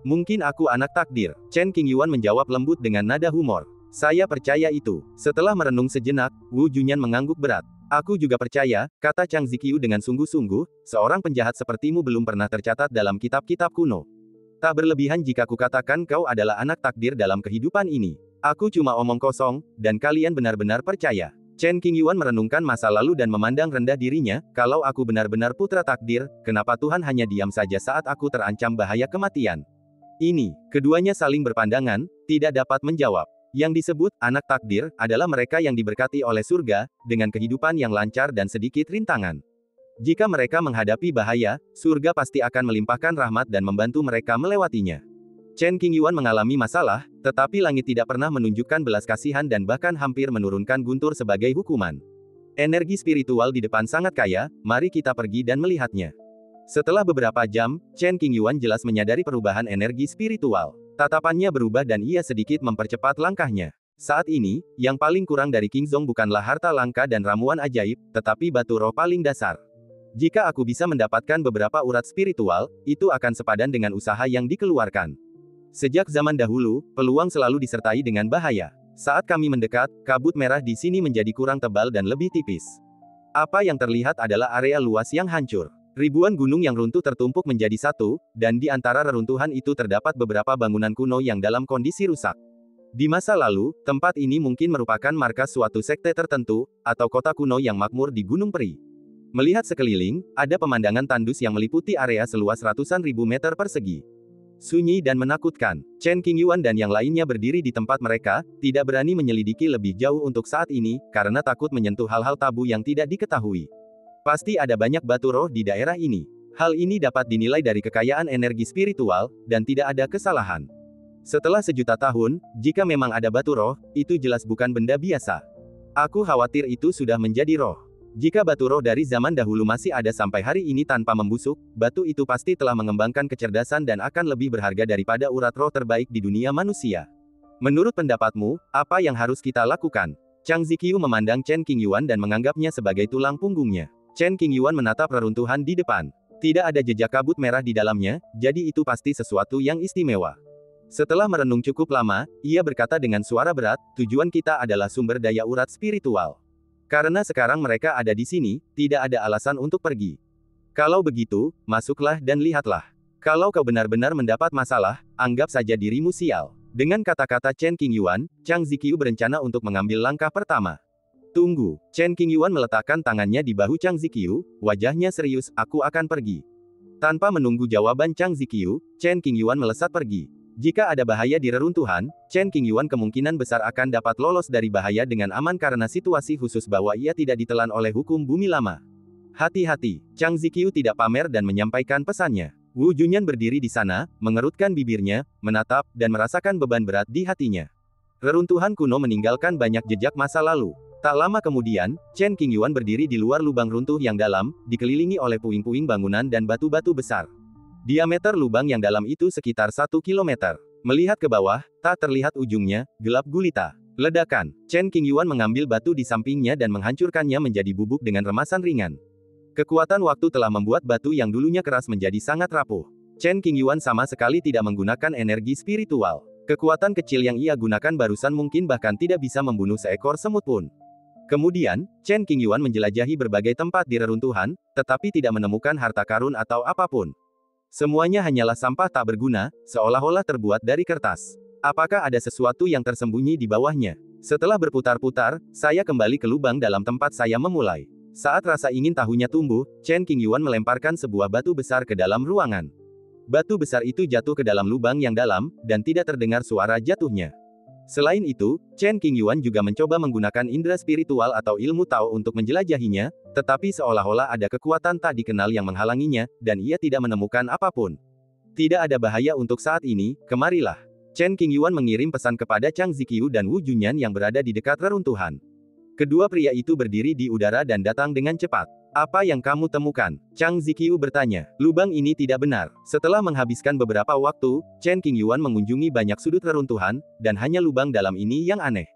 Mungkin aku anak takdir. Chen Qingyuan menjawab lembut dengan nada humor. Saya percaya itu. Setelah merenung sejenak, Wu Junyan mengangguk berat. Aku juga percaya, kata Chang Ziqiu dengan sungguh-sungguh, seorang penjahat sepertimu belum pernah tercatat dalam kitab-kitab kuno. Tak berlebihan jika kukatakan kau adalah anak takdir dalam kehidupan ini. Aku cuma omong kosong, dan kalian benar-benar percaya. Chen Qingyuan merenungkan masa lalu dan memandang rendah dirinya, kalau aku benar-benar putra takdir, kenapa Tuhan hanya diam saja saat aku terancam bahaya kematian? Ini, keduanya saling berpandangan, tidak dapat menjawab. Yang disebut anak takdir adalah mereka yang diberkati oleh surga, dengan kehidupan yang lancar dan sedikit rintangan. Jika mereka menghadapi bahaya, surga pasti akan melimpahkan rahmat dan membantu mereka melewatinya. Chen Qingyuan mengalami masalah, tetapi langit tidak pernah menunjukkan belas kasihan dan bahkan hampir menurunkan guntur sebagai hukuman. Energi spiritual di depan sangat kaya, mari kita pergi dan melihatnya. Setelah beberapa jam, Chen Qingyuan jelas menyadari perubahan energi spiritual. Tatapannya berubah dan ia sedikit mempercepat langkahnya. Saat ini, yang paling kurang dari Qingzhong bukanlah harta langka dan ramuan ajaib, tetapi batu roh paling dasar. Jika aku bisa mendapatkan beberapa urat spiritual, itu akan sepadan dengan usaha yang dikeluarkan. Sejak zaman dahulu, peluang selalu disertai dengan bahaya. Saat kami mendekat, kabut merah di sini menjadi kurang tebal dan lebih tipis. Apa yang terlihat adalah area luas yang hancur. Ribuan gunung yang runtuh tertumpuk menjadi satu, dan di antara reruntuhan itu terdapat beberapa bangunan kuno yang dalam kondisi rusak. Di masa lalu, tempat ini mungkin merupakan markas suatu sekte tertentu, atau kota kuno yang makmur di Gunung Peri. Melihat sekeliling, ada pemandangan tandus yang meliputi area seluas ratusan ribu meter persegi. Sunyi dan menakutkan. Chen Qingyuan dan yang lainnya berdiri di tempat mereka, tidak berani menyelidiki lebih jauh untuk saat ini, karena takut menyentuh hal-hal tabu yang tidak diketahui. Pasti ada banyak batu roh di daerah ini. Hal ini dapat dinilai dari kekayaan energi spiritual, dan tidak ada kesalahan. Setelah sejuta tahun, jika memang ada batu roh, itu jelas bukan benda biasa. Aku khawatir itu sudah menjadi roh. Jika batu roh dari zaman dahulu masih ada sampai hari ini tanpa membusuk, batu itu pasti telah mengembangkan kecerdasan dan akan lebih berharga daripada urat roh terbaik di dunia manusia. Menurut pendapatmu, apa yang harus kita lakukan? Chang Ziqiu memandang Chen Qingyuan dan menganggapnya sebagai tulang punggungnya. Chen Qingyuan menatap reruntuhan di depan. Tidak ada jejak kabut merah di dalamnya, jadi itu pasti sesuatu yang istimewa. Setelah merenung cukup lama, ia berkata dengan suara berat, tujuan kita adalah sumber daya urat spiritual. Karena sekarang mereka ada di sini, tidak ada alasan untuk pergi. Kalau begitu, masuklah dan lihatlah. Kalau kau benar-benar mendapat masalah, anggap saja dirimu sial. Dengan kata-kata Chen Qingyuan, Chang Ziqiu berencana untuk mengambil langkah pertama. Tunggu, Chen Qingyuan meletakkan tangannya di bahu Chang Ziqiu, wajahnya serius, aku akan pergi. Tanpa menunggu jawaban Chang Ziqiu, Chen Qingyuan melesat pergi. Jika ada bahaya di reruntuhan, Chen Qingyuan kemungkinan besar akan dapat lolos dari bahaya dengan aman karena situasi khusus bahwa ia tidak ditelan oleh hukum bumi lama. Hati-hati, Chang Ziqiu tidak pamer dan menyampaikan pesannya. Wu Junyan berdiri di sana, mengerutkan bibirnya, menatap, dan merasakan beban berat di hatinya. Reruntuhan kuno meninggalkan banyak jejak masa lalu. Tak lama kemudian, Chen Qingyuan berdiri di luar lubang runtuh yang dalam, dikelilingi oleh puing-puing bangunan dan batu-batu besar. Diameter lubang yang dalam itu sekitar 1 kilometer. Melihat ke bawah, tak terlihat ujungnya, gelap gulita. Ledakan. Chen Qingyuan mengambil batu di sampingnya dan menghancurkannya menjadi bubuk dengan remasan ringan. Kekuatan waktu telah membuat batu yang dulunya keras menjadi sangat rapuh. Chen Qingyuan sama sekali tidak menggunakan energi spiritual. Kekuatan kecil yang ia gunakan barusan mungkin bahkan tidak bisa membunuh seekor semut pun. Kemudian, Chen Qingyuan menjelajahi berbagai tempat di reruntuhan, tetapi tidak menemukan harta karun atau apapun. Semuanya hanyalah sampah tak berguna, seolah-olah terbuat dari kertas. Apakah ada sesuatu yang tersembunyi di bawahnya? Setelah berputar-putar, saya kembali ke lubang dalam tempat saya memulai. Saat rasa ingin tahunya tumbuh, Chen Qingyuan melemparkan sebuah batu besar ke dalam ruangan. Batu besar itu jatuh ke dalam lubang yang dalam, dan tidak terdengar suara jatuhnya. Selain itu, Chen Qingyuan juga mencoba menggunakan indera spiritual atau ilmu Tao untuk menjelajahinya, tetapi seolah-olah ada kekuatan tak dikenal yang menghalanginya, dan ia tidak menemukan apapun. Tidak ada bahaya untuk saat ini, kemarilah. Chen Qingyuan mengirim pesan kepada Chang Ziqiu dan Wu Junyan yang berada di dekat reruntuhan. Kedua pria itu berdiri di udara dan datang dengan cepat. Apa yang kamu temukan? Chang Ziqiu bertanya. Lubang ini tidak benar. Setelah menghabiskan beberapa waktu, Chen Qingyuan mengunjungi banyak sudut reruntuhan, dan hanya lubang dalam ini yang aneh.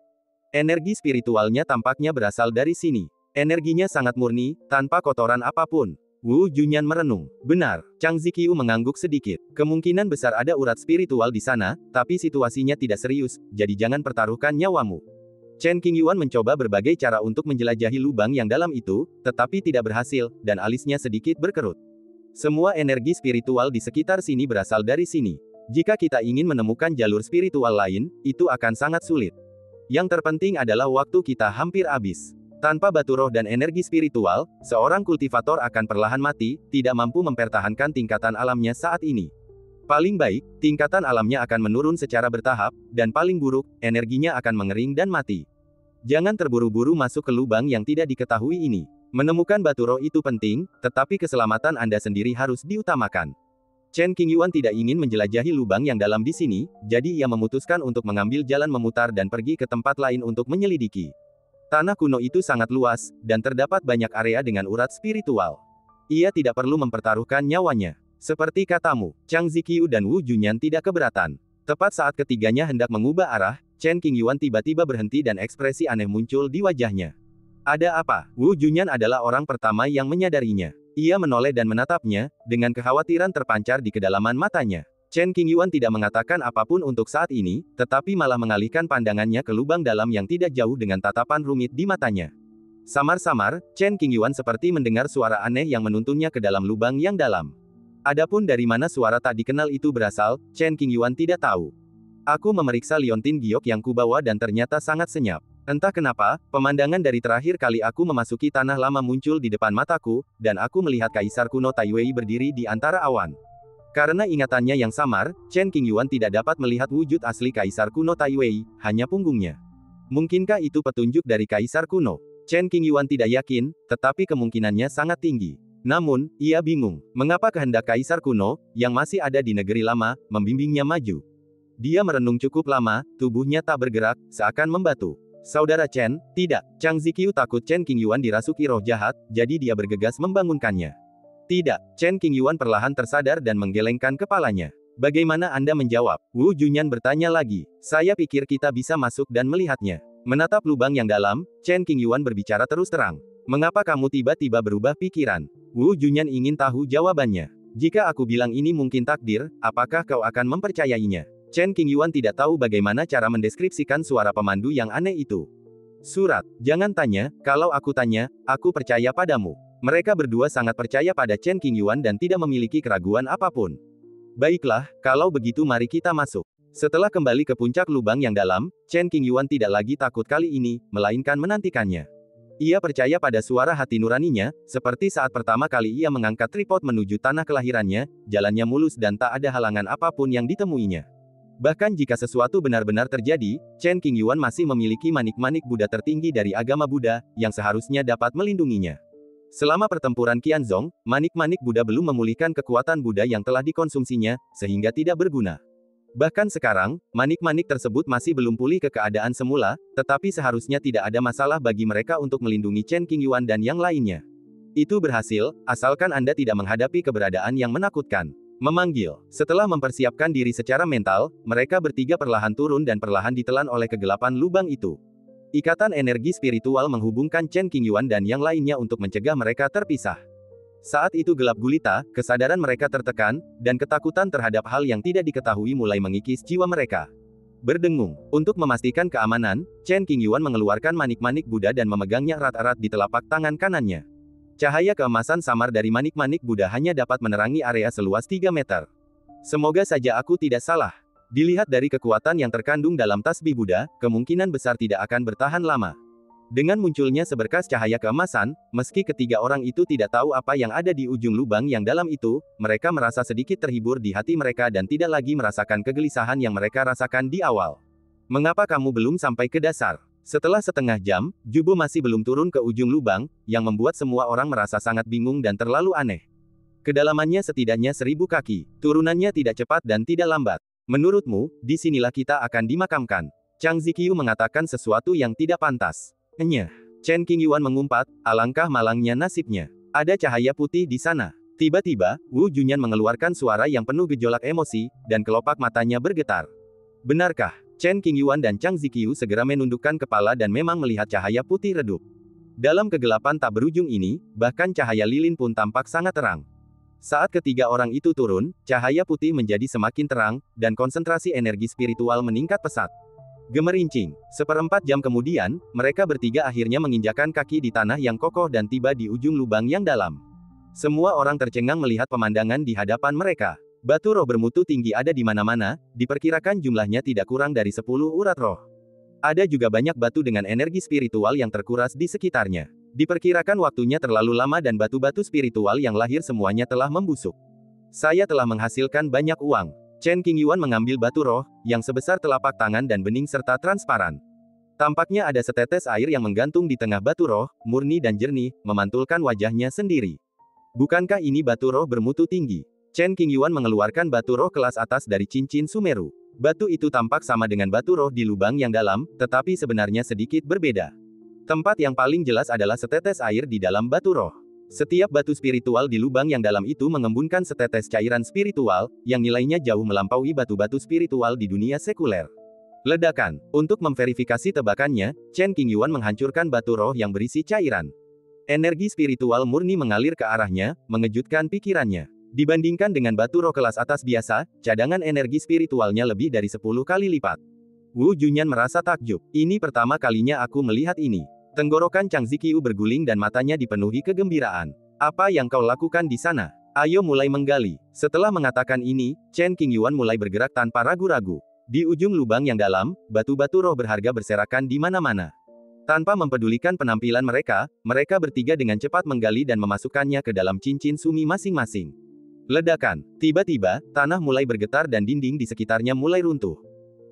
Energi spiritualnya tampaknya berasal dari sini. Energinya sangat murni, tanpa kotoran apapun. Wu Junyan merenung. Benar, Chang Ziqiu mengangguk sedikit. Kemungkinan besar ada urat spiritual di sana, tapi situasinya tidak serius, jadi jangan pertaruhkan nyawamu. Chen Qingyuan mencoba berbagai cara untuk menjelajahi lubang yang dalam itu, tetapi tidak berhasil, dan alisnya sedikit berkerut. Semua energi spiritual di sekitar sini berasal dari sini. Jika kita ingin menemukan jalur spiritual lain, itu akan sangat sulit. Yang terpenting adalah waktu kita hampir habis. Tanpa batu roh dan energi spiritual, seorang kultivator akan perlahan mati, tidak mampu mempertahankan tingkatan alamnya saat ini. Paling baik, tingkatan alamnya akan menurun secara bertahap, dan paling buruk, energinya akan mengering dan mati. Jangan terburu-buru masuk ke lubang yang tidak diketahui ini. Menemukan batu roh itu penting, tetapi keselamatan Anda sendiri harus diutamakan. Chen Qingyuan tidak ingin menjelajahi lubang yang dalam di sini, jadi ia memutuskan untuk mengambil jalan memutar dan pergi ke tempat lain untuk menyelidiki. Tanah kuno itu sangat luas, dan terdapat banyak area dengan urat spiritual. Ia tidak perlu mempertaruhkan nyawanya. Seperti katamu, Chang Ziqiu dan Wu Junyan tidak keberatan. Tepat saat ketiganya hendak mengubah arah, Chen Qingyuan tiba-tiba berhenti dan ekspresi aneh muncul di wajahnya. Ada apa? Wu Junyan adalah orang pertama yang menyadarinya. Ia menoleh dan menatapnya, dengan kekhawatiran terpancar di kedalaman matanya. Chen Qingyuan tidak mengatakan apapun untuk saat ini, tetapi malah mengalihkan pandangannya ke lubang dalam yang tidak jauh dengan tatapan rumit di matanya. Samar-samar, Chen Qingyuan seperti mendengar suara aneh yang menuntunnya ke dalam lubang yang dalam. Adapun dari mana suara tak dikenal itu berasal, Chen Qingyuan tidak tahu. Aku memeriksa liontin giok yang kubawa dan ternyata sangat senyap. Entah kenapa, pemandangan dari terakhir kali aku memasuki tanah lama muncul di depan mataku, dan aku melihat Kaisar kuno Taiwei berdiri di antara awan. Karena ingatannya yang samar, Chen Qingyuan tidak dapat melihat wujud asli Kaisar kuno Taiwei, hanya punggungnya. Mungkinkah itu petunjuk dari Kaisar kuno? Chen Qingyuan tidak yakin, tetapi kemungkinannya sangat tinggi. Namun, ia bingung, mengapa kehendak Kaisar kuno, yang masih ada di negeri lama, membimbingnya maju. Dia merenung cukup lama, tubuhnya tak bergerak, seakan membatu. Saudara Chen, tidak, Chang Ziqiu takut Chen Qingyuan dirasuki roh jahat, jadi dia bergegas membangunkannya. Tidak, Chen Qingyuan perlahan tersadar dan menggelengkan kepalanya. Bagaimana Anda menjawab? Wu Junyan bertanya lagi. Saya pikir kita bisa masuk dan melihatnya. Menatap lubang yang dalam, Chen Qingyuan berbicara terus terang. Mengapa kamu tiba-tiba berubah pikiran? Wu Junyan ingin tahu jawabannya. Jika aku bilang ini mungkin takdir, apakah kau akan mempercayainya? Chen Qingyuan tidak tahu bagaimana cara mendeskripsikan suara pemandu yang aneh itu. Surat, jangan tanya, kalau aku tanya, aku percaya padamu. Mereka berdua sangat percaya pada Chen Qingyuan dan tidak memiliki keraguan apapun. Baiklah, kalau begitu mari kita masuk. Setelah kembali ke puncak lubang yang dalam, Chen Qingyuan tidak lagi takut kali ini, melainkan menantikannya. Ia percaya pada suara hati nuraninya, seperti saat pertama kali ia mengangkat tripod menuju tanah kelahirannya, jalannya mulus dan tak ada halangan apapun yang ditemuinya. Bahkan jika sesuatu benar-benar terjadi, Chen Qingyuan masih memiliki manik-manik Buddha tertinggi dari agama Buddha, yang seharusnya dapat melindunginya. Selama pertempuran Qianzong, manik-manik Buddha belum memulihkan kekuatan Buddha yang telah dikonsumsinya, sehingga tidak berguna. Bahkan sekarang, manik-manik tersebut masih belum pulih ke keadaan semula, tetapi seharusnya tidak ada masalah bagi mereka untuk melindungi Chen Qingyuan dan yang lainnya. Itu berhasil, asalkan Anda tidak menghadapi keberadaan yang menakutkan. Memanggil. Setelah mempersiapkan diri secara mental, mereka bertiga perlahan turun dan perlahan ditelan oleh kegelapan lubang itu. Ikatan energi spiritual menghubungkan Chen Qingyuan dan yang lainnya untuk mencegah mereka terpisah. Saat itu gelap gulita, kesadaran mereka tertekan, dan ketakutan terhadap hal yang tidak diketahui mulai mengikis jiwa mereka. Berdengung. Untuk memastikan keamanan, Chen Qingyuan mengeluarkan manik-manik Buddha dan memegangnya erat-erat di telapak tangan kanannya. Cahaya keemasan samar dari manik-manik Buddha hanya dapat menerangi area seluas 3 meter. Semoga saja aku tidak salah. Dilihat dari kekuatan yang terkandung dalam tasbih Buddha, kemungkinan besar tidak akan bertahan lama. Dengan munculnya seberkas cahaya keemasan, meski ketiga orang itu tidak tahu apa yang ada di ujung lubang yang dalam itu, mereka merasa sedikit terhibur di hati mereka dan tidak lagi merasakan kegelisahan yang mereka rasakan di awal. Mengapa kamu belum sampai ke dasar? Setelah setengah jam, Jubo masih belum turun ke ujung lubang, yang membuat semua orang merasa sangat bingung dan terlalu aneh. Kedalamannya setidaknya 1000 kaki, turunannya tidak cepat dan tidak lambat. Menurutmu, disinilah kita akan dimakamkan. Chang Ziqiu mengatakan sesuatu yang tidak pantas. Chen Qingyuan mengumpat, alangkah malangnya nasibnya. Ada cahaya putih di sana. Tiba-tiba, Wu Junyan mengeluarkan suara yang penuh gejolak emosi, dan kelopak matanya bergetar. Benarkah? Chen Qingyuan dan Chang Ziqiu segera menundukkan kepala dan memang melihat cahaya putih redup. Dalam kegelapan tak berujung ini, bahkan cahaya lilin pun tampak sangat terang. Saat ketiga orang itu turun, cahaya putih menjadi semakin terang, dan konsentrasi energi spiritual meningkat pesat. Gemerincing. 1/4 jam kemudian, mereka bertiga akhirnya menginjakan kaki di tanah yang kokoh dan tiba di ujung lubang yang dalam. Semua orang tercengang melihat pemandangan di hadapan mereka. Batu roh bermutu tinggi ada di mana-mana, diperkirakan jumlahnya tidak kurang dari 10 urat roh. Ada juga banyak batu dengan energi spiritual yang terkuras di sekitarnya. Diperkirakan waktunya terlalu lama dan batu-batu spiritual yang lahir semuanya telah membusuk. Saya telah menghasilkan banyak uang. Chen Qingyuan mengambil batu roh, yang sebesar telapak tangan dan bening serta transparan. Tampaknya ada setetes air yang menggantung di tengah batu roh, murni dan jernih, memantulkan wajahnya sendiri. Bukankah ini batu roh bermutu tinggi? Chen Qingyuan mengeluarkan batu roh kelas atas dari cincin Sumeru. Batu itu tampak sama dengan batu roh di lubang yang dalam, tetapi sebenarnya sedikit berbeda. Tempat yang paling jelas adalah setetes air di dalam batu roh. Setiap batu spiritual di lubang yang dalam itu mengembunkan setetes cairan spiritual, yang nilainya jauh melampaui batu-batu spiritual di dunia sekuler. Ledakan. Untuk memverifikasi tebakannya, Chen Qingyuan menghancurkan batu roh yang berisi cairan. Energi spiritual murni mengalir ke arahnya, mengejutkan pikirannya. Dibandingkan dengan batu roh kelas atas biasa, cadangan energi spiritualnya lebih dari 10 kali lipat. Wu Junyan merasa takjub. Ini pertama kalinya aku melihat ini. Tenggorokan Chang Ziqiu berguling dan matanya dipenuhi kegembiraan. Apa yang kau lakukan di sana? Ayo mulai menggali. Setelah mengatakan ini, Chen Qingyuan mulai bergerak tanpa ragu-ragu. Di ujung lubang yang dalam, batu-batu roh berharga berserakan di mana-mana. Tanpa mempedulikan penampilan mereka, mereka bertiga dengan cepat menggali dan memasukkannya ke dalam cincin sumi masing-masing. Ledakan. Tiba-tiba, tanah mulai bergetar dan dinding di sekitarnya mulai runtuh.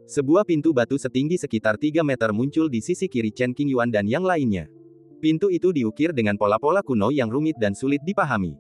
Sebuah pintu batu setinggi sekitar 3 meter muncul di sisi kiri Chen Qingyuan dan yang lainnya. Pintu itu diukir dengan pola-pola kuno yang rumit dan sulit dipahami.